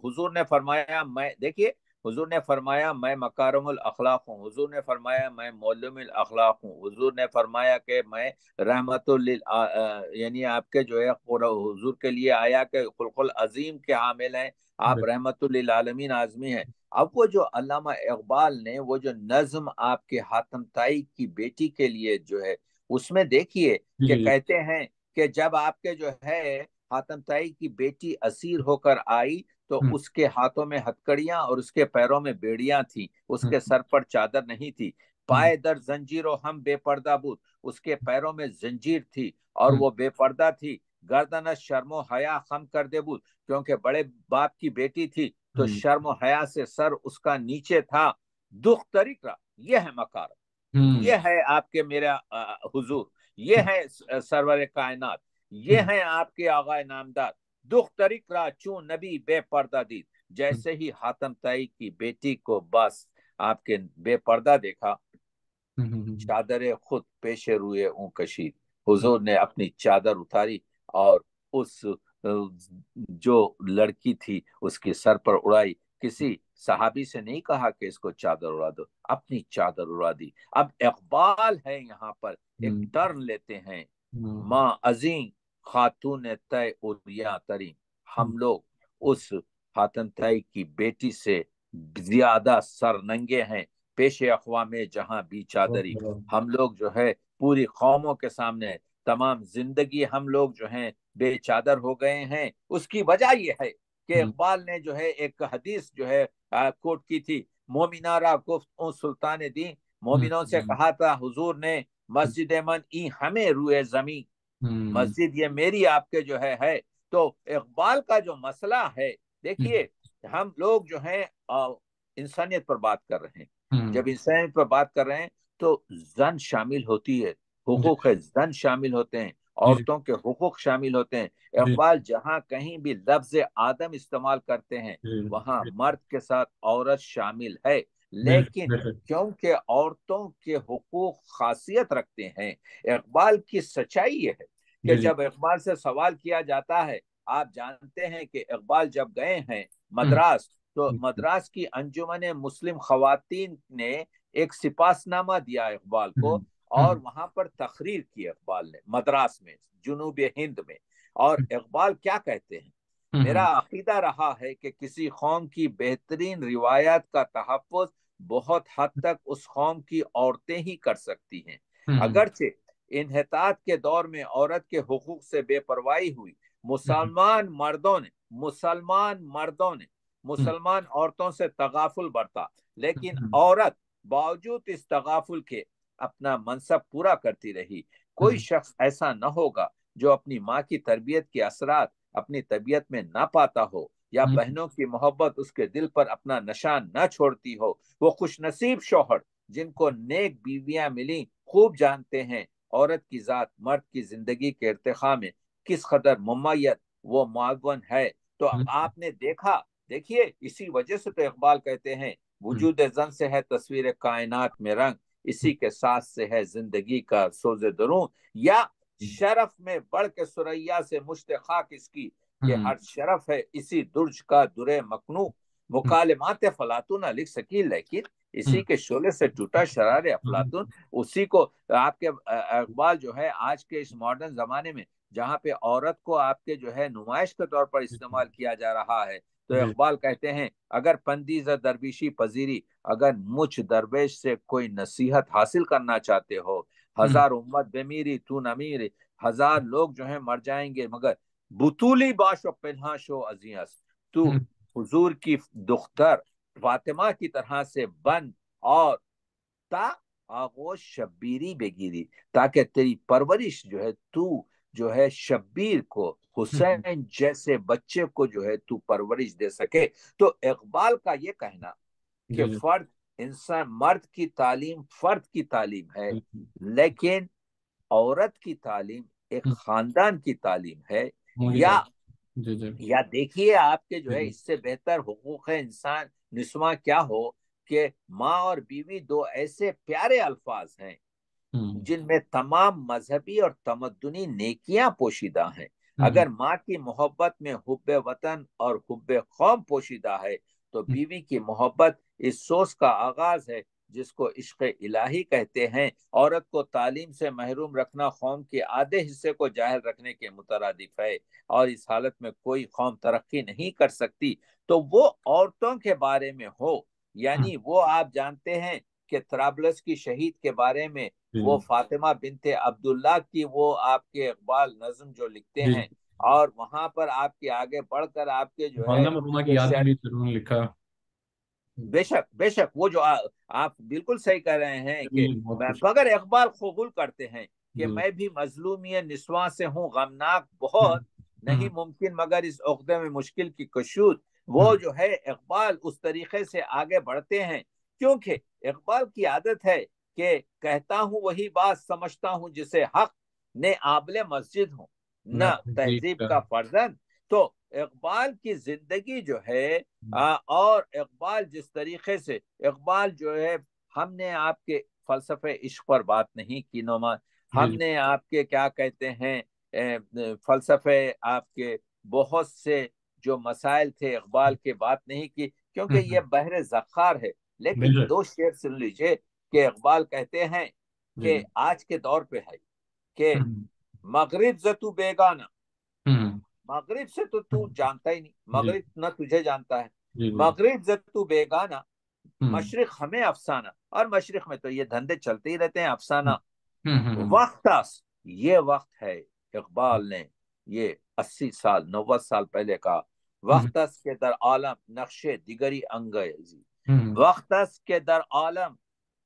हुजूर ने फरमाया, मैं देखिए, हुजूर ने फरमाया मैं मकारुल अखलाक हूँ, हुजूर ने फरमाया मैं मौलुमुल अखलाक हूँ, हुजूर ने फरमाया कि मैं रहमतुल यानी आपके जो है पूरा हुजूर के लिए आया कि खुलकुल अजीम के हामिल हैं, आप रहमतुल लिल आलमीन आजमी हैं। अब वो जो अल्लामा इकबाल ने वो जो नज्म आपके हातम ताई की बेटी के लिए जो है, उसमें देखिए जी कि जी कहते हैं कि जब आपके जो है हातम ताई की बेटी असीर होकर आई, तो हम्म उसके हाथों में हथकड़ियां और उसके पैरों में बेड़ियां थी, उसके हम्म सर पर चादर नहीं थी। हम्म पाए दर जंजीरों हम बेपर्दा बूत, उसके पैरों में जंजीर थी और हम्म वो बेपर्दा थी। गर्दन शर्मो हया खम कर दे बूत, क्योंकि बड़े बाप की बेटी थी तो हम्म शर्म हया से सर उसका नीचे था। दुख तरीका ये है मकार, हम्म ये है आपके मेरा हुजूर, ये है सरवर कायनात, ये हम्म है आपके आगा नामदार। दुख तरीक रा चू नबी बेपर्दा दीद, जैसे ही हातम ताई की बेटी को बस आपके बेपर्दा देखा, हम्म चादर खुद पेशे रुए ऊं कशीद, हुजूर ने अपनी चादर उतारी और उस जो लड़की थी उसके सर पर उड़ाई। किसी सहाबी से नहीं कहा कि इसको चादर उड़ा दो, अपनी चादर उड़ा दी। अब इकबाल है यहाँ पर, एक हम्म टर्न लेते हैं, हम्म माँ अजीम खातून तय उरिया तरीन, हम्म हम लोग उस हातम ताई की बेटी से ज्यादा सरनंगे हैं, पेशे अखवा में जहां भी चादरी। हम लोग जो है पूरी कौमों के सामने तमाम जिंदगी हम लोग जो हैं बेचादर हो गए हैं। उसकी वजह यह है कि हम्म इकबाल ने जो है एक हदीस जो है कोट की थी, मोमिनारा गुफ्त उन सुल्तान दी, मोमिनों से हम्म कहा था हुजूर ने, मस्जिद मन ई हमें रुए जमी, हम्म मस्जिद ये मेरी आपके जो है। तो इकबाल का जो मसला है, देखिए, हम लोग जो है इंसानियत पर बात कर रहे हैं। हम्म जब इंसानियत पर बात कर रहे हैं तो जन शामिल होती है, जी हुकूक है जन शामिल होते हैं, जी जी औरतों के हुकूक शामिल होते हैं। जी इकबाल जहां कहीं भी लफ्ज आदम इस्तेमाल करते हैं, वहां जी मर्द के साथ औरत शामिल है। लेकिन बिल्कुल क्योंकि औरतों के हुकूक खासियत रखते हैं, इकबाल की सच्चाई ये है कि जी जी जब इकबाल से सवाल किया जाता है, आप जानते हैं कि इकबाल जब गए हैं हम्म मद्रास, तो मद्रास की अंजुमन मुस्लिम खवातीन ने एक सिपासनामा दिया इकबाल को, हम्म और हम्म वहां पर तकरीर की इकबाल ने मद्रास में, जुनूब हिंद में। और इकबाल क्या कहते हैं, मेरा हम्म अकीदा रहा है कि किसी कौम की बेहतरीन रिवायत का तहफ़्फ़ुज़ बहुत हद तक उस कौम की औरतें ही कर सकती हैं। हम्म अगरचे इन्हितात के दौर में औरत के हुकूक से बेपरवाही हुई, हम्म मुसलमान मर्दों ने हम्म मुसलमान औरतों से तगाफुल बरता, लेकिन हम्म औरत बावजूद इस तगाफुल के अपना मनसब पूरा करती रही। कोई हम्म शख्स ऐसा न होगा जो अपनी माँ की तरबियत के असरात अपनी तबीयत में ना पाता हो, या हम्म बहनों की मोहब्बत उसके दिल पर अपना निशान न छोड़ती हो। वो खुशनसीब शौहर जिनको नेक बीवियां मिली खूब जानते हैं औरत की जात मर्द की जिंदगी के इर्तिखा में किस कदर मुमय्यत वो मुआवन है। तो आपने देखा, देखिए, इसी वजह से तो इकबाल कहते हैं, वजूद जन से है तस्वीर कायनात में रंग, इसी के साथ से है जिंदगी का सोजे दरूं, या शरफ में बढ़ के सुरैया से मुश्त खाक इसकी, कि हर शरफ है इसी दुर्ज का दुरे मकनू, मुकालमात फलातून लिख सकी, लेकिन इसी के शोले से टूटा शरार अफलातून। उसी को आपके इकबाल जो है आज के इस मॉडर्न जमाने में, जहाँ पे औरत को आपके जो है नुमाइश के तौर पर इस्तेमाल किया जा रहा है, तो इकबाल कहते हैं, अगर पंदीज दरबीशी पजीरी, अगर मुझ दरवेश से कोई नसीहत हासिल करना चाहते हो, हजार उम्मत बेमीरी तू नमीर, हजार लोग जो है मर जाएंगे मगर बुतूली बाशो पिन्हाशो अजियस, तू हुजूर की दुख्तर फातिमा की तरह से बन, और ता आगोश शब्बीरी बेगिरी, ताकि तेरी परवरिश जो है तू जो है शब्बीर को, हुसैन जैसे बच्चे को जो है तू परवरिश दे सके। तो इकबाल का ये कहना कि फर्द इंसान मर्द की तालीम फर्द की तालीम है, लेकिन औरत की तालीम एक खानदान की तालीम है, या जी जी या देखिए आपके जो है जी। इससे बेहतर हुकूक है इंसान निस्वां क्या हो कि माँ और बीवी दो ऐसे प्यारे अल्फाज हैं हम्म जिनमें तमाम मजहबी और तमद्दुनी नेकियां पोशीदा हैं। हम्म अगर माँ की मोहब्बत में हुब्बे वतन और हुब्बे कौम पोशीदा है तो हम्म बीवी की मोहब्बत इस सोच का आगाज है जिसको इश्क इलाही कहते हैं। औरत को तालीम से महरूम रखना कौम के आधे हिस्से को जाहिल रखने के मुतरादिफ है, और इस हालत में कोई कौम तरक्की नहीं कर सकती। तो वो औरतों के बारे में हो, हम्म, यानी वो आप जानते हैं कि त्राबलस की शहीद के बारे में जी वो फातिमा बिनते अब्दुल्ला की वो आपके इकबाल नज्म जो लिखते जी हैं, और वहां पर आपके आगे बढ़कर आपके जो है वालदा मरहुमा की वो याद में शेर। भी उन्होंने लिखा। बेशक बेशक वो जो आप बिल्कुल सही कह रहे हैं कि जी, बहुत खुश। मगर इकबाल कबूल करते हैं कि जी। मैं भी मजलूमी निस्वां से हूँ गमनाक हम्म बहुत, नहीं हम्म मुमकिन मगर इस उक़्दे में मुश्किल की कशूद। वो हम्म जो है इकबाल उस तरीके से आगे बढ़ते हैं, क्योंकि इकबाल की आदत है कि कहता हूँ वही बात समझता हूँ जिसे हक, ने आबले मस्जिद हूँ मैं न तहजीब तहजीब का। का फर्जंद। तो इकबाल की जिंदगी जो है और इकबाल जिस तरीके से इकबाल जो है, हमने आपके फलसफे इश्क पर बात नहीं की नोमान, जी जी हमने आपके क्या कहते हैं फलसफे आपके बहुत से जो मसाइल थे इकबाल के बात नहीं की, क्योंकि ये हम्म, बहरे ज़खार है। लेकिन बेशक। दो शेर सुन लीजिए कि इकबाल कहते हैं जी कि जी। आज के दौर पे है कि हम्म मगरिब से तू बेगाना, हम्म मगरिब से तो तू हम्म, जानता ही नहीं, जी मगरिब न तुझे जानता है। जी जी। मगरिब से तू बेगाना, हम्म मशरिक हमें अफसाना, और मशरिक में तो ये धंधे चलते ही रहते हैं हम्म अफसाना। हम्म वक्तास, ये वक्त है, इकबाल ने ये 80 साल 90 साल पहले का, हम्म वक्तस के दर आलम नक्शे दिगरी अंगेजी, हम्म वक्तस के दर आलम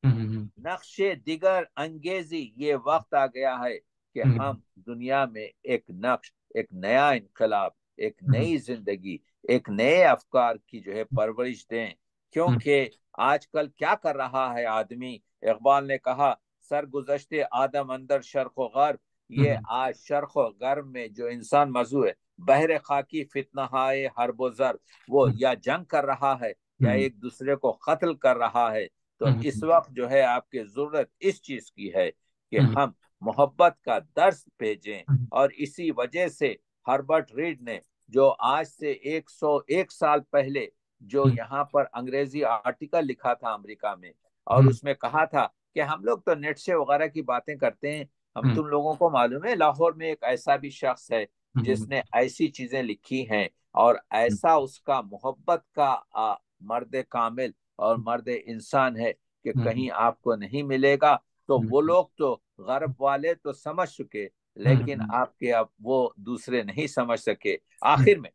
हम्म नक्शे दिगर अंगेजी, ये वक्त आ गया है कि हम्म हम दुनिया में एक नक्श, एक नया इनकलाब, एक हम्म नई जिंदगी, एक नए अफकार की जो है परवरिश दें। क्योंकि आजकल क्या कर रहा है आदमी, इकबाल ने कहा सरगुज़श्ते आदम अंदर शर्क़ व गर्ब, ये हम्म आज शर्क़ व गर्ब में जो इंसान मजू है, बहरे खाकी फितनहाए हर्ब व ज़र, वो या जंग कर रहा है या हम्म एक दूसरे को कत्ल कर रहा है। तो इस हम्म वक्त जो है आपकी जरूरत इस चीज की है कि हम्म हम मोहब्बत का दर्स भेजें। हम्म और इसी वजह से हर्बर्ट रीड ने जो आज से 101 साल पहले जो हम्म यहाँ पर अंग्रेजी आर्टिकल लिखा था अमेरिका में, और हम्म उसमें कहा था कि हम लोग तो नेट से वगैरह की बातें करते हैं, हम हम्म तुम लोगों को मालूम है लाहौर में एक ऐसा भी शख्स है हम्म जिसने ऐसी चीजें लिखी हैं, और ऐसा उसका मोहब्बत का मर्द कामिल और मर्द इंसान है कि हम्म कहीं आपको नहीं मिलेगा। तो वो हम्म लोग तो गरब वाले तो समझ चुके, लेकिन हम्म आपके अब वो दूसरे नहीं समझ सके। हम्म, आखिर में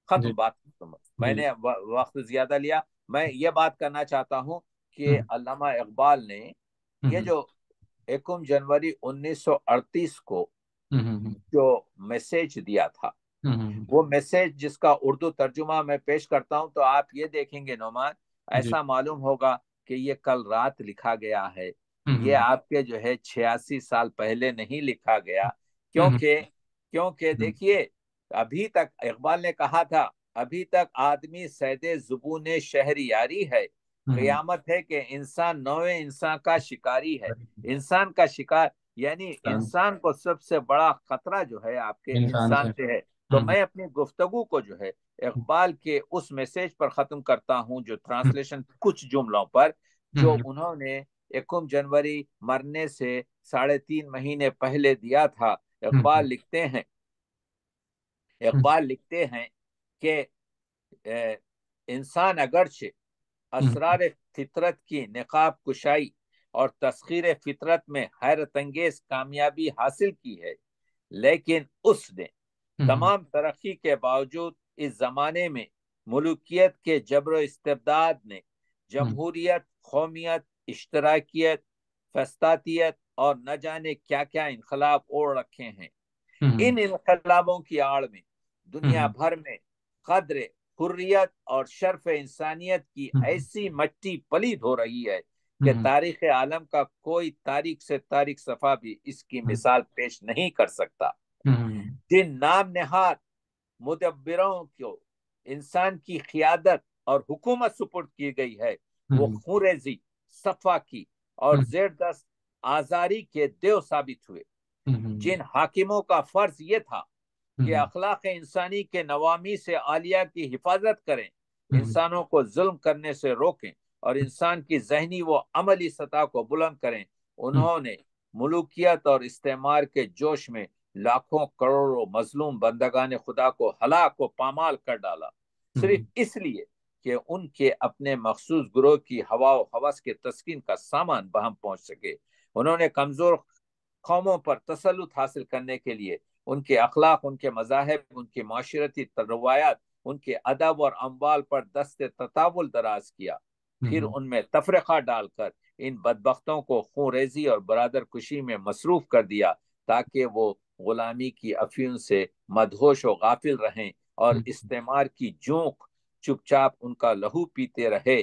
खत्म जी बात खत्म। जी जी। मैंने वक्त ज्यादा लिया, मैं ये बात करना चाहता हूँ कि हम्म अल्लामा इकबाल ने ये हम्म जो 1 जनवरी 1938 को हम्म जो मैसेज दिया था, हम्म वो मैसेज जिसका उर्दू तर्जुमा मैं पेश करता हूं, तो आप ये देखेंगे नोमान, जी। ऐसा मालूम होगा कि ये कल रात लिखा गया है। ये हम्म आपके जो है 86 साल पहले नहीं लिखा गया। हम्म क्योंकि क्योंकि हम्म देखिए, अभी तक इकबाल ने कहा था, अभी तक आदमी सैदे जुबून शहरियारी है, हम्म कयामत है कि इंसान नौवे इंसान का शिकारी है। इंसान का शिकार यानी इंसान इंसान को सबसे बड़ा खतरा जो है आपके इंसान से। इंसान से है। तो मैं अपनी गुफ्तगू को जो है इकबाल के उस मैसेज पर खत्म करता हूं, जो हम्म ट्रांसलेशन कुछ जुमलों पर जो हम्म उन्होंने 1 जनवरी मरने से 3.5 महीने पहले दिया था। इकबाल हम्म लिखते हैं, हम्म इकबाल लिखते हैं कि अ, इंसान अगरचे हम्म असरार फितरत की निकाब कुशाई और तस्खीर फितरत में हैरत अंगेज कामयाबी हासिल की है, लेकिन उसने हम्म तमाम तरक्की के बावजूद इस जमाने में मुल्कियत के जबर इस्तेबदाद ने हम्म जमहूरियत, कौमियत, इश्तराकियत, फस्तातियत और न जाने क्या क्या इनकलाब ओढ़ रखे हैं। इन हम्म इनकलाबों की आड़ में दुनिया हम्म भर में कद्र हुर्रियत और शर्फ इंसानियत की हम्म ऐसी मट्टी पलीद हो रही है कि हम्म तारीख आलम का कोई तारीख से तारीख सफा भी इसकी हम्म मिसाल पेश नहीं कर सकता। हम्म जिन नाम नहाद मुदब्बिरों को इंसान की क़ियादत और हुकूमत सुपुर्द की गई है, वो खूरेजी, सफाकी और ज़ेरदस्त आजारी के देव साबित हुए। जिन हाकिमों का फर्ज ये था कि अखलाक इंसानी के नवामी से आलिया की हिफाजत करें, इंसानों को जुल्म करने से रोकें और इंसान की जहनी व अमली सतह को बुलंद करें, उन्होंने मुलूकियत और इस्तेमार के जोश में लाखों करोड़ों मजलूम बंदगान खुदा को हलाक व पामाल कर डाला, सिर्फ इसलिए कि उनके अपने मखसूस ग्रोह की हवा व हवस के तस्कीन का सामान बहम पहुंच सके। उन्होंने कमजोर कौमों पर तसल्लुत हासिल करने के लिए उनके अखलाक, उनके मज़ाहिब, उनकी माशरती रवायात, उनके अदब और अम्वाल पर दस्ते ततावुल दराज किया। फिर उनमें तफरका डालकर इन बदबख्तों को खूरेजी और बरादर कुशी में मसरूफ कर दिया, ताकि वो गुलामी की अफीम से मदहोश व गाफिल रहें और इस्तेमार की जोंक चुपचाप उनका लहू पीते रहे।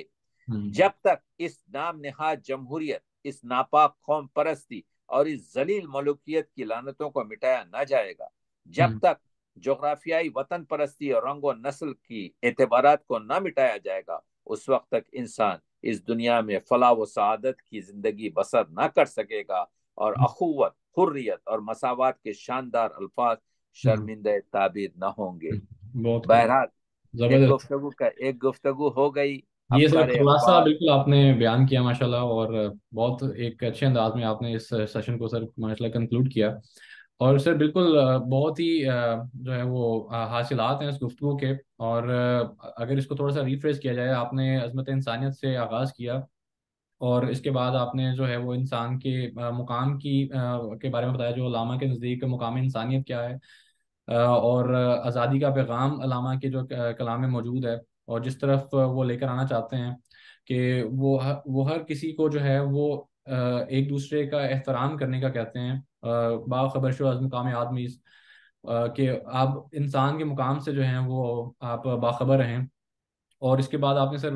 जब तक इस नाम निहाद जमहूरियत, इस नापाक कौम परस्ती और इस जलील मलूकियत की लानतों को मिटाया न जाएगा, जब तक जोग्राफियाई वतन परस्ती और रंग और नस्ल की एतबारात को न मिटाया जाएगा, उस वक्त तक इंसान इस दुनिया में फलाह व सआदत की जिंदगी बसर न कर सकेगा और अखुवत, हुर्रियत और मसावत के शानदार अल्फाज शर्मिंदा ताबीर न होंगे। बहुत खूब, बहरहाल जबरदस्त। एक गुफ्तगू हो गई, ये सिर्फ अफकार खुलासा अखबार। बिल्कुल आपने बयान किया माशाल्लाह, और बहुत एक अच्छे अंदाज में आपने इस सेशन को सर माशाल्लाह कंक्लूड किया। और सर बिल्कुल बहुत ही जो है वो हासिलात हैं इस गुफ्तगू के। और अगर इसको थोड़ा सा रिफ्रेश किया जाए, आपने अजमत इंसानियत से आगाज़ किया और इसके बाद आपने जो है वो इंसान के मुकाम के बारे में बताया, जो अलामा के नज़दीक मुकाम इंसानियत क्या है, और आज़ादी का पैगाम अलामा के जो कलाम में मौजूद है, और जिस तरफ वो लेकर आना चाहते हैं कि वो हर किसी को जो है वो एक दूसरे का एहतराम करने का कहते हैं। बाखबर शो अज़ मुकाम आदमी, कि आप इंसान के मुकाम से जो हैं वो आप बाखबर रहें। और इसके बाद आपने सर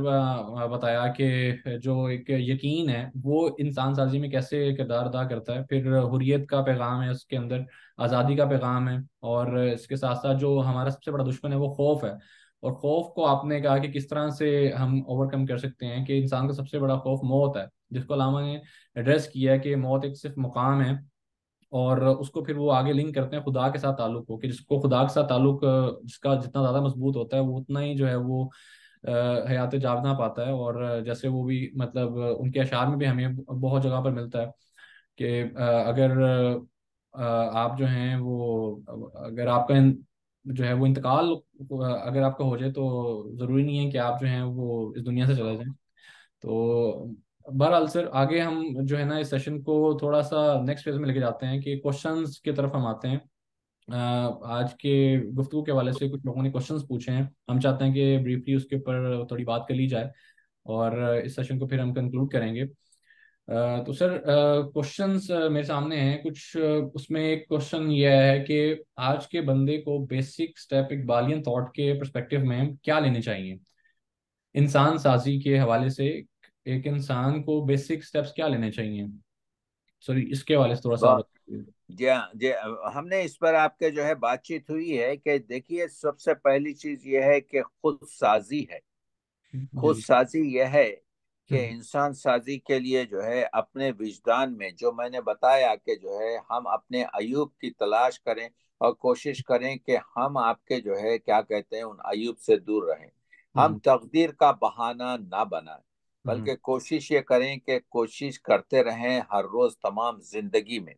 बताया कि जो एक यकीन है वो इंसान साजी में कैसे किरदार अदा करता है। फिर हुर्रियत का पैगाम है उसके अंदर, आज़ादी का पैगाम है, और इसके साथ साथ जो हमारा सबसे बड़ा दुश्मन है वो खौफ है। और खौफ को आपने कहा कि किस तरह से हम ओवरकम कर सकते हैं, कि इंसान का सबसे बड़ा खौफ मौत है, जिसको अलामा ने एड्रेस किया है कि मौत एक सिर्फ मुकाम है। और उसको फिर वो आगे लिंक करते हैं खुदा के साथ ताल्लुक को, कि जिसको खुदा के साथ ताल्लुक जिसका जितना ज़्यादा मजबूत होता है वो उतना ही जो है वो हयात जावना पाता है। और जैसे वो भी मतलब उनके अशार में भी हमें बहुत जगह पर मिलता है कि अगर आप जो हैं वो अगर आपका जो है वो इंतकाल अगर आपका हो जाए, तो ज़रूरी नहीं है कि आप जो हैं वो इस दुनिया से चले जाएं। तो बहरहाल सर आगे हम जो है ना इस सेशन को थोड़ा सा नेक्स्ट फेज में लेके जाते हैं, कि क्वेश्चंस की तरफ हम आते हैं। आज के गुफ्तगू के हवाले से कुछ लोगों ने क्वेश्चंस पूछे हैं, हम चाहते हैं कि ब्रीफली उसके ऊपर थोड़ी बात कर ली जाए, और इस सेशन को फिर हम कंक्लूड करेंगे। तो सर क्वेश्चंस मेरे सामने हैं कुछ। उसमें एक क्वेश्चन ये है कि आज के बंदे को बेसिक स्टेप इकबालियन थॉट के पर्सपेक्टिव में क्या लेने चाहिए, इंसान साजी के हवाले से एक इंसान को बेसिक स्टेप्स क्या लेने चाहिए। सॉरी, इसके हवाले से थोड़ा सा आप बहुत बताइए। जी, हमने इस पर आपके जो है बातचीत हुई है कि देखिए, सबसे पहली चीज ये है कि खुद साजी है। खुद जी। साजी यह है कि हम्म। इंसान साजी के लिए जो है अपने विजदान में, जो मैंने बताया कि जो है हम अपने अयूब की तलाश करें और कोशिश करें कि हम आपके जो है क्या कहते हैं उन अयूब से दूर रहें। हम हम्म। तकदीर का बहाना ना बनाएं, हम्म। बल्कि कोशिश ये करें कि कोशिश करते रहें हर रोज तमाम जिंदगी में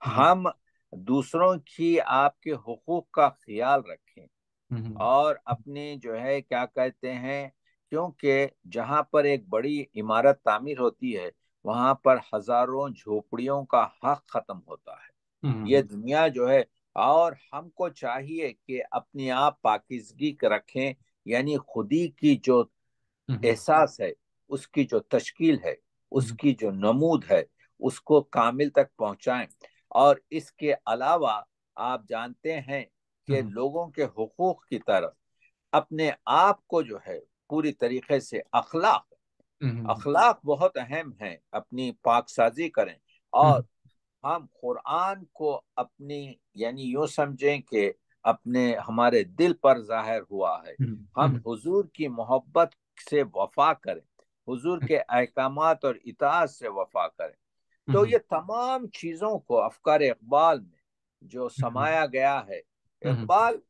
हम्म। हम दूसरों की, आपके हुकूक का ख्याल रखें हम्म। और अपनी जो है क्या कहते हैं, क्योंकि जहां पर एक बड़ी इमारत तामीर होती है, वहां पर हजारों झोपड़ियों का हक खत्म होता है। ये हम्म। दुनिया जो है, और हमको चाहिए कि अपनी आप पाकीज़गी रखें, यानी खुदी की जो हम्म। एहसास है, उसकी जो तश्कील है, हम्म। उसकी जो नमूद है, उसको कामिल तक पहुंचाएं। और इसके अलावा आप जानते हैं कि हम्म। लोगों के हुकूक की तरफ अपने आप को जो है पूरी तरीके से अखलाक, हम्म। अखलाक बहुत अहम है, अपनी पाकसाजी करें। हम्म। और हम कुरान को अपनी, यानी यूं समझें कि अपने हमारे दिल पर जाहिर हुआ है। हम हुजूर की मोहब्बत से वफा करें, हुजूर के अहकामात और इताअत से वफा करें। तो ये तमाम चीजों को अफकार इकबाल में जो समाया गया है, इकबाल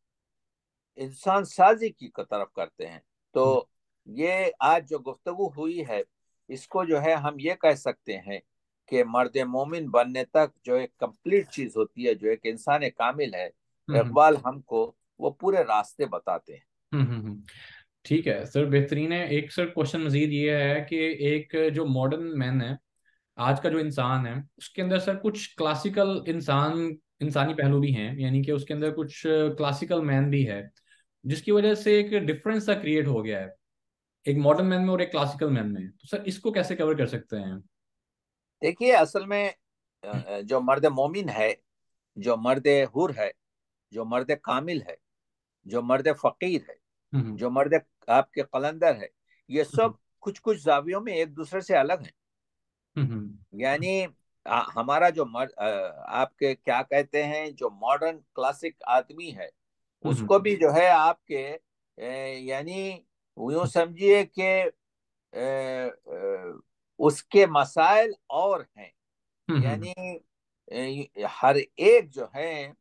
इंसान साजी की तरफ करते हैं। तो ये आज जो गुफ्तगू हुई है, इसको जो है हम ये कह सकते हैं कि मर्द मोमिन बनने तक जो एक कंप्लीट चीज होती है, जो एक इंसान कामिल है, इकबाल हमको वो पूरे रास्ते बताते हैं। ठीक है सर, बेहतरीन है। एक सर क्वेश्चन मजीद ये है कि एक जो मॉडर्न मैन है, आज का जो इंसान है, उसके अंदर सर कुछ क्लासिकल इंसानी पहलू भी हैं, यानी कि उसके अंदर कुछ क्लासिकल मैन भी है, जिसकी वजह से एक डिफरेंस सा क्रिएट हो गया है एक मॉडर्न मैन में और एक क्लासिकल मैन में। तो सर इसको कैसे कवर कर सकते हैं? देखिए, असल में जो मर्द मोमिन है, जो मर्द हुर है, जो मर्द कामिल है, जो मर्द फकीर है, हम्म। जो मर्द आपके कलंदर है, ये सब कुछ कुछ जावियों में एक दूसरे से अलग हैं। यानी हमारा जो आपके क्या कहते हैं, जो मॉडर्न क्लासिक आदमी है, उसको भी जो है आपके यानी यूं समझिए कि उसके मसाइल और हैं। यानी हर एक जो है,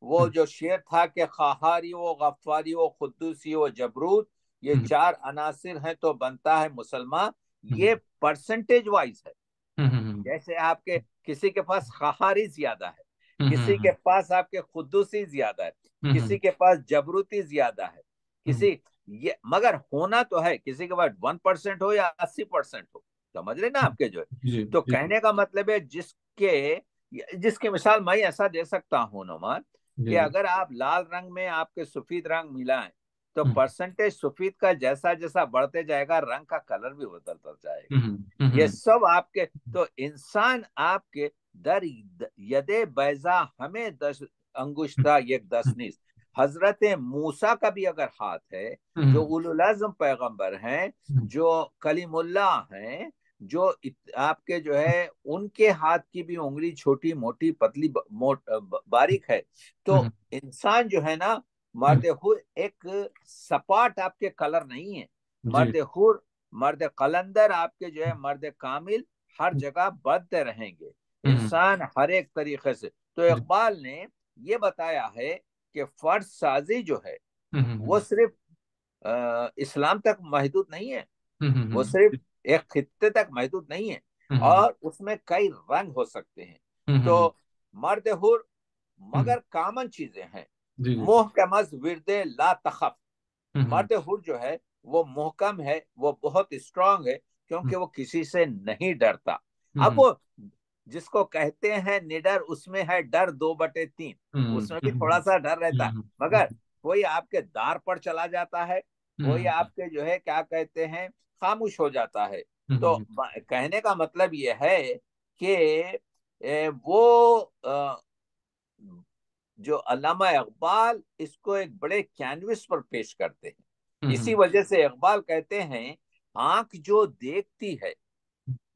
वो जो शेर था कि खाहारी वो गफ्फारी वो खुद्दूसी वो जबरूत, ये चार अनासिर हैं तो बनता है मुसलमान। ये परसेंटेज वाइज है। जैसे आपके किसी के पास खाहारी ज्यादा है, किसी के पास आपके खुद्दूसी ज्यादा है, किसी के पास जबरूती ज्यादा है, किसी ये, मगर होना तो है, किसी के पास 1% हो या 80% हो। समझ रहे ना आपके जो है। तो कहने का मतलब है जिसकी मिसाल मैं ऐसा दे सकता हूँ नुमान, कि अगर आप लाल रंग में आपके सफेद रंग मिलाएं, तो परसेंटेज सफेद का जैसा जैसा बढ़ते जाएगा, रंग का कलर भी बदलता जाएगा। ये सब आपके, तो इंसान आपके दर यदे बैजा हमें 10 अंगुश्ता एक 10 नीस। हजरत मूसा का भी अगर हाथ है, जो उलुल आज़म पैगंबर हैं, जो कलीमुल्लाह हैं, जो आपके जो है उनके हाथ की भी उंगली छोटी मोटी पतली बारीक है। तो इंसान जो है ना, मर्द हुर एक सपाट आपके कलर नहीं है। मर्द हुर, मर्द कलंदर आपके जो है, मर्द कामिल हर जगह बदते रहेंगे इंसान हर एक तरीके से। तो इकबाल ने ये बताया है कि फर्ज साजी जो है, वो सिर्फ इस्लाम तक महदूद नहीं है, वो सिर्फ एक खित्ते तक महदूद नहीं है, और उसमें कई रंग हो सकते हैं। तो मर्द हुर, मगर कामन चीजें हैं। मोहकमज विरदे ला तखफ, मर्द हुर जो है वो मोहकम है, वो बहुत स्ट्रांग है, क्योंकि वो किसी से नहीं डरता। अब वो जिसको कहते हैं निडर, उसमें है डर 2/3, उसमें भी थोड़ा सा डर रहता है, मगर कोई आपके दार पर चला जाता है, कोई आपके जो है क्या कहते हैं खामोश हो जाता है। तो कहने का मतलब ये है कि वो जो अल्लामा इकबाल इसको एक बड़े कैनविस पर पेश करते हैं। इसी वजह से इकबाल कहते हैं, आंख जो देखती है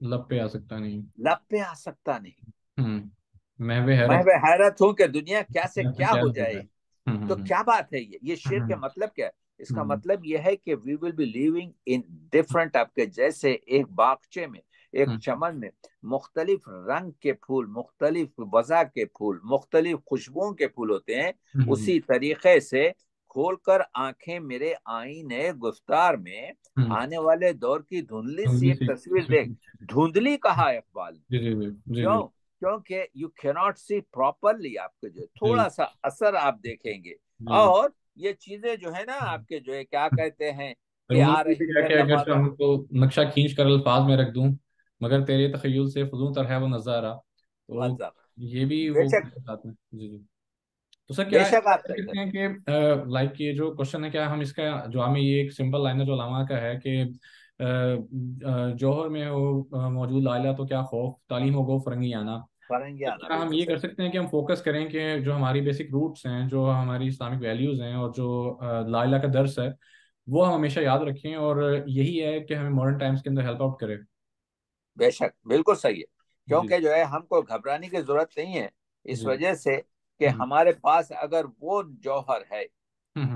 लब पे आ सकता नहीं। लब पे आ सकता नहीं। मैं मैं हैरत हैरत हूं कि दुनिया क्या से क्या क्या हो हो जाए। जाए। तो क्या बात है ये शेर के मतलब क्या है? इसका मतलब यह है कि we will be living in different, आपके जैसे एक बागचे में, एक चमन में मुख्तलिफ रंग के फूल, मुख्तलिफ वजह के फूल, मुख्तलिफ खुशबुओं के फूल होते हैं। उसी तरीके से खोलकर आंखें मेरे आईने गुफ्तार में, आने वाले दौर की धुंधली सी एक तस्वीर देख। धुंधली कहा इकबाल ने, क्यों? क्योंकि यू कैनॉट सी प्रॉपरली, आपके जो थोड़ा सा असर आप देखेंगे। और ये चीजें जो है ना आपके जो है क्या कहते हैं कि आ रही है कि अगर लम्हा। हम तो नक्शा खींच कर अल्फाज में रख दूं, मगर तेरे तखय्युल से फजूल तर है वो नज़ारा, तो ये भी वो बेशक, साथ में। जी। तो सर क्या बेशक आप सही कहते कर। हैं कि लाइक ये जो क्वेश्चन है, क्या हम इसका जवाब में, ये एक सिंपल लाइन है जो अलामा का है कि जौहर में हो मौजूद लाइला तो क्या खौफ, तालीम हो गो फरंगियाना। फरेंगे तो आना, क्या हम बिल्कुल ये कर सही। सकते हैं कि हम फोकस करें कि जो हमारी बेसिक रूट्स हैं, जो हमारी इस्लामिक वैल्यूज़ हैं, और जो लाइला का दर्स है, वो हम हमेशा याद रखें, और यही है कि हमें मॉडर्न टाइम्स के अंदर हेल्प आउट करे। बेशक बिल्कुल सही है, जी। क्योंकि जो है हमको घबराने की जरूरत नहीं है। इस जी। वजह से कि हमारे पास अगर वो जौहर है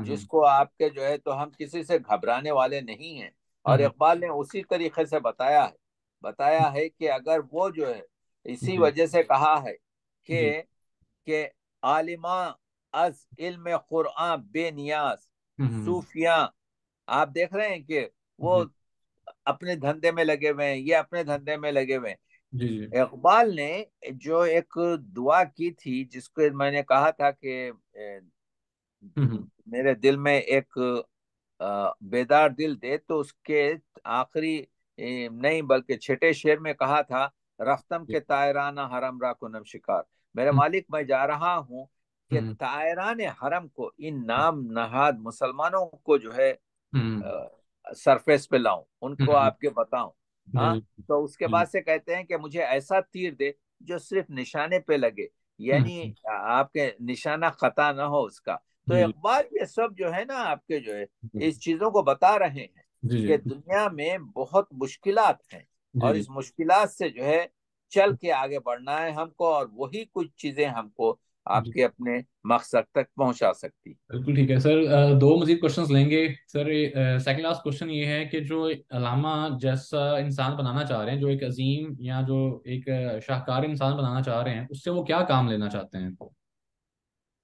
जिसको आपके जो है, तो हम किसी से घबराने वाले नहीं हैं। और इकबाल ने उसी तरीके से बताया है कि अगर वो जो है, इसी जी वजह से कहा है जी। कि आलिमा अज इल्म कुरान बेनियाज हम्म। सूफिया, आप देख रहे हैं कि वो जी अपने धंधे में लगे हुए हैं, ये अपने धंधे में लगे हुए जी जी। हैं। इकबाल ने जो एक दुआ की थी, जिसको मैंने कहा था कि मेरे दिल में एक बेदार दिल दे, तो उसके आखिरी नहीं बल्कि छठे शेर में कहा था, रफ्तम के तायराना हरम रा कुनम शिकार। मेरे मालिक, मैं जा रहा हूँ कि तायरान हरम को, इन नाम नहाद मुसलमानों को जो है सरफेस पे लाऊं, उनको आपके बताऊं। हाँ, जी तो उसके जी। बाद से कहते हैं कि मुझे ऐसा तीर दे जो सिर्फ निशाने पे लगे, यानी आपके निशाना खता ना हो उसका। तो जी इकबाल ये सब जो है ना, आपके जो है जी इस चीजों को बता रहे हैं जी कि जी दुनिया में बहुत मुश्किलात हैं, जी और जी। इस मुश्किलात से जो है चल के आगे बढ़ना है हमको, और वही कुछ चीजें हमको जी आपके अपने मकसद तक पहुंचा सकती। बिल्कुल ठीक है सर। दो मजीद क्वेश्चंस लेंगे सर। सेकंड लास्ट क्वेश्चन ये है कि जो अलामा जैसा इंसान बनाना चाह रहे हैं, जो एक अजीम या जो एक शाहकार इंसान बनाना चाह रहे हैं, उससे वो क्या काम लेना चाहते हैं?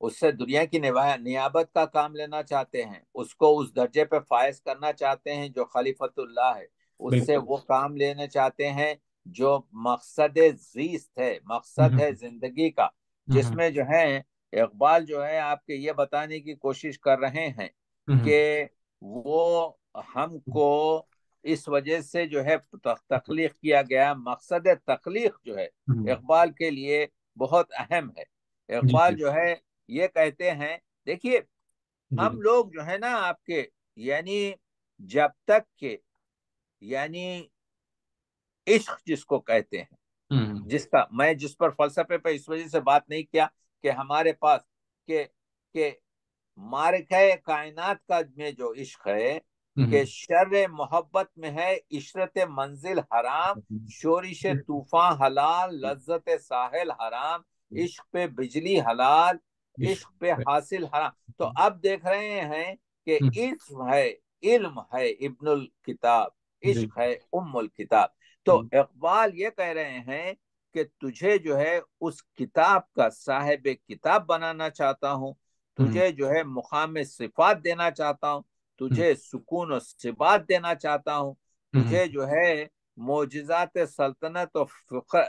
उससे दुनिया की नियाबत का काम लेना चाहते हैं, उसको उस दर्जे पे फायज करना चाहते हैं जो खलीफतुल्लाह है, उससे बिल्कुल। वो काम लेना चाहते हैं जो मकसद जीस्त है, मकसद है हम्म जिंदगी का, हम्म जिसमें जो है इकबाल जो है आपके ये बताने की कोशिश कर रहे हैं हम्म कि वो हमको इस वजह से जो है तख्लीक किया गया, मकसद तख्लीक जो है हम्म। इकबाल के लिए बहुत अहम है। जी इकबाल जी जो है ये कहते हैं, देखिए, जी हम लोग जो है ना आपके, यानी जब तक के, यानी इश्क जिसको कहते हैं, हम्म जिसका मैं जिस पर फलसफे पे इस वजह से बात नहीं किया कि हमारे पास के मारिका कायनात का में जो इश्क है, कि हम्म शर्र मोहब्बत में है इशरत मंजिल हराम, शोरिश तूफान हलाल, लज्जत साहिल हराम, इश्क पे बिजली हलाल, इश्क इश्क पे पे। हासिल हराम। तो अब देख रहे हैं कि हम्म। इल्म है, इल्म है इब्नुल किताब, जी। इश्क है उम्मुल किताब। तो हम्म इकबाल ये कह रहे हैं कि तुझे जो है उस किताब का साहिब किताब बनाना चाहता हूँ, हम्म तुझे जो है मुकाम सिफात देना चाहता हूँ, हम्म तुझे सुकून और सिबात देना चाहता हूँ, हम्म तुझे जो है मोजिजात सल्तनत और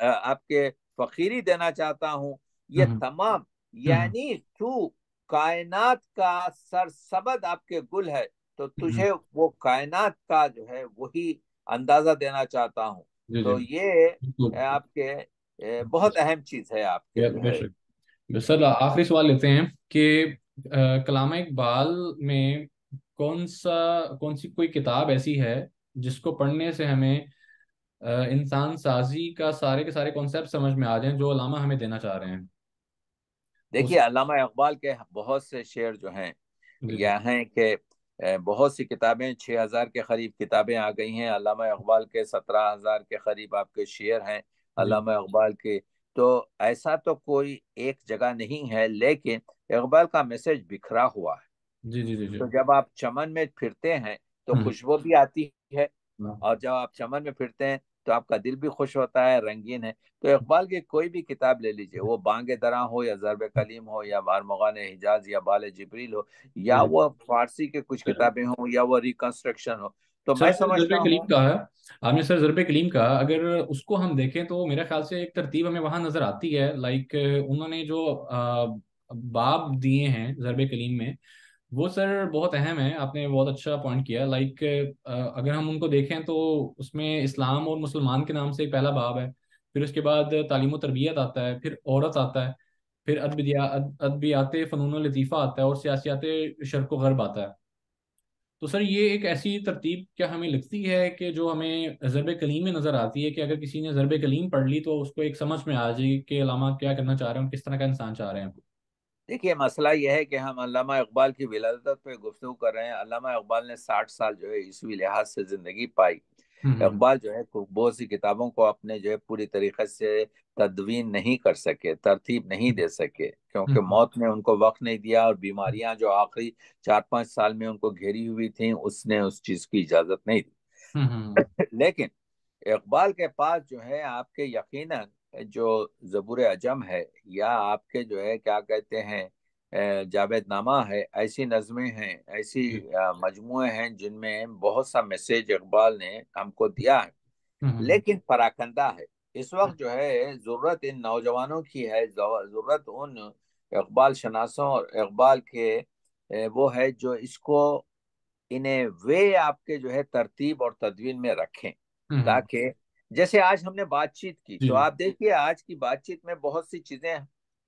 आपके फकीरी देना चाहता हूँ। ये हम्म तमाम, हम्म यानी तू कायनात का सरसबद आपके गुल है, तो हम्म। तुझे वो कायनात का जो है वही अंदाजा देना चाहता हूँ। जी जी तो ये बिल्कुल। आपके बहुत अहम चीज है आपके जो है। बेशक। सर आखिरी सवाल लेते हैं कि कलामा इकबाल में कौन सी कोई किताब ऐसी है जिसको पढ़ने से हमें इंसान साजी का सारे के सारे कॉन्सेप्ट समझ में आ जाएं जो अलामा हमें देना चाह रहे हैं उस। देखिए, अल्लामा इकबाल के बहुत से शेर जो हैं, जी जी यह हैं कि बहुत सी किताबें, 6,000 के करीब किताबें आ गई हैं। अल्लामा इकबाल के 17,000 के करीब आपके शेर हैं जी अल्लामा इकबाल के। तो ऐसा तो कोई एक जगह नहीं है, लेकिन इकबाल का मैसेज बिखरा हुआ है। जी जी जी जी। तो जब आप चमन में फिरते हैं तो हम्म खुशबू भी आती है, और जब आप चमन में फिरते हैं तो आपका दिल भी खुश होता है, रंगीन है। तो इकबाल की कोई भी किताब ले लीजिए, वो बांगे दरा हो या ज़रब कलीम हो या बारमगान हिजाज या बाल जिब्रील हो, जी या जी। वो फारसी के कुछ किताबें हो या वो रिकंस्ट्रक्शन हो, तो सर मैं आपने समझता ज़रब कलीम हूँ। कहा है। आपने सर ज़रब कलीम कहा, अगर उसको हम देखें तो मेरे ख्याल से एक तरतीब हमें वहां नजर आती है। लाइक उन्होंने जो बाब दिए हैं ज़रब कलीम में, वो सर बहुत अहम है। आपने बहुत अच्छा पॉइंट किया। लाइक अगर हम उनको देखें तो उसमें इस्लाम और मुसलमान के नाम से एक पहला बाब है। फिर उसके बाद तालीम और तरबियत आता है, फिर औरत आता है, फिर अदबियात फ़नून और लतीफ़ा आता है, और सियासियात शर्क़ व ग़र्ब आता है। तो सर ये एक ऐसी तरतीब क्या हमें लगती है कि जो हमें ज़रब कलीम में नज़र आती है, कि अगर किसी ने ज़रब कलीम पढ़ ली तो उसको एक समझ में आ जाए कि अल्लामा क्या करना चाह रहे हैं और किस तरह का इंसान चाह रहे हैं। देखिए, मसला यह है कि हम अल्लामा इकबाल की विलादत पे गुफ्तगू कर रहे हैं। अल्लामा इकबाल ने 60 साल जो है ईसवी लिहाज से जिंदगी पाई, इकबाल जो है बहुत सी किताबों को अपने जो है पूरी तरीके से तदवीन नहीं कर सके, तरतीब नहीं दे सके, क्योंकि हम्म, मौत ने उनको वक्त नहीं दिया, और बीमारियां जो आखिरी 4-5 साल में उनको घेरी हुई थी, उसने उस चीज की इजाजत नहीं हम्म, दी। लेकिन इकबाल के पास जो है आपके यकीनन जो ज़बूर अजम है, या आपके जो है क्या कहते हैं जावेदनामा है, ऐसी नज़में हैं, ऐसी मजमुए हैं जिनमें बहुत सा मैसेज इकबाल ने हमको दिया है, हम्म, लेकिन पराकंदा है। इस वक्त जो है जरूरत इन नौजवानों की है, जरूरत उन इकबाल शनासों और इकबाल के वो है जो इसको इन्हें वे आपके जो है तरतीब और तदवीन में रखें, हम्म, ताकि जैसे आज हमने बातचीत की, जी तो जी, आप देखिए आज की बातचीत में बहुत सी चीजें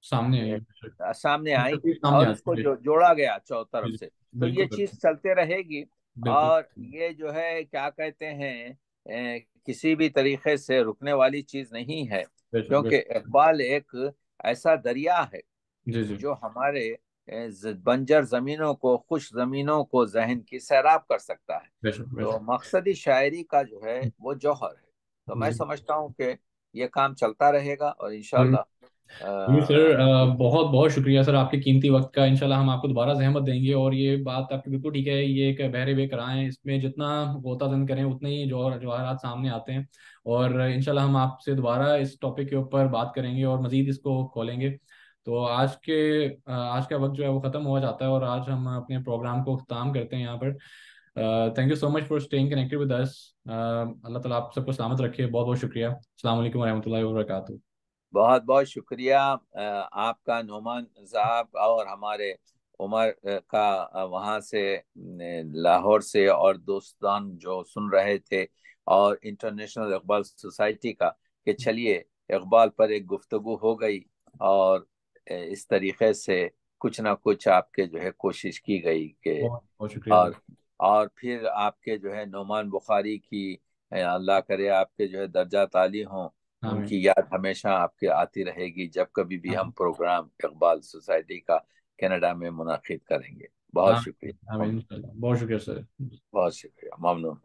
सामने आई है, बेशक। सामने आई, तकलीफ सामने और आती उसको है, जोड़ा गया चारों जी तरफ जी, से। तो ये बिल्कुल चीज बिल्कुल चलते रहेगी, बिल्कुल और ये जो है क्या कहते हैं किसी भी तरीके से रुकने वाली चीज नहीं है, बेशक क्योंकि बेशक, इकबाल एक ऐसा दरिया है जी जी, जो हमारे बंजर जमीनों को, खुश जमीनों को जहन की सैराब कर सकता है। बेशक तो बेशक, मकसदी शायरी का जो है वो जौहर है। तो मैं जी। समझता हूँ कि ये काम चलता रहेगा, और और इंशाल्लाह जी सर, ये बहुत बहुत शुक्रिया सर आपके कीमती वक्त का। इंशाल्लाह हम आपको दोबारा जहमत देंगे, और ये बात आपकी बिल्कुल ठीक है, ये एक बहरे वे कराएं, इसमें जितना गोताजन करें उतने ही जवाहरात सामने आते हैं। और इंशाल्लाह हम आपसे दोबारा इस टॉपिक के ऊपर बात करेंगे और मज़ीद इसको खोलेंगे। तो आज का वक्त जो है वो ख़त्म हो जाता है, और आज हम अपने प्रोग्राम को ख़त्म करते हैं यहाँ पर। Thank you so much for staying connected with us. Allah ताला आप सबको सलामत रखे। बहुत बहुत शुक्रिया। अस्सलाम वालेकुम रहमतुल्लाहि व बरकातुहू। बहुत बहुत शुक्रिया आपका नोमान साहब, और हमारे उमर का वहाँ से लाहौर से, और दोस्तान जो सुन रहे थे, और इंटरनेशनल इकबाल सोसाइटी का, कि चलिए इकबाल पर एक गुफ्तगू हो गई, और इस तरीके से कुछ ना कुछ आपके जो है कोशिश की गई कि, बहुत बहुत शुक्रिया सर। और और फिर आपके जो है नोमान बुखारी की अल्लाह करे आपके जो है दर्जात आली हों, आमीन उनकी याद हमेशा आपके आती रहेगी जब कभी भी हम आमीन प्रोग्राम इकबाल सोसाइटी का कनाडा में मुनाकिद करेंगे। बहुत आमीन शुक्रिया, आमीन, इंशाल्लाह। बहुत शुक्रिया सर। बहुत शुक्रिया, ममनून।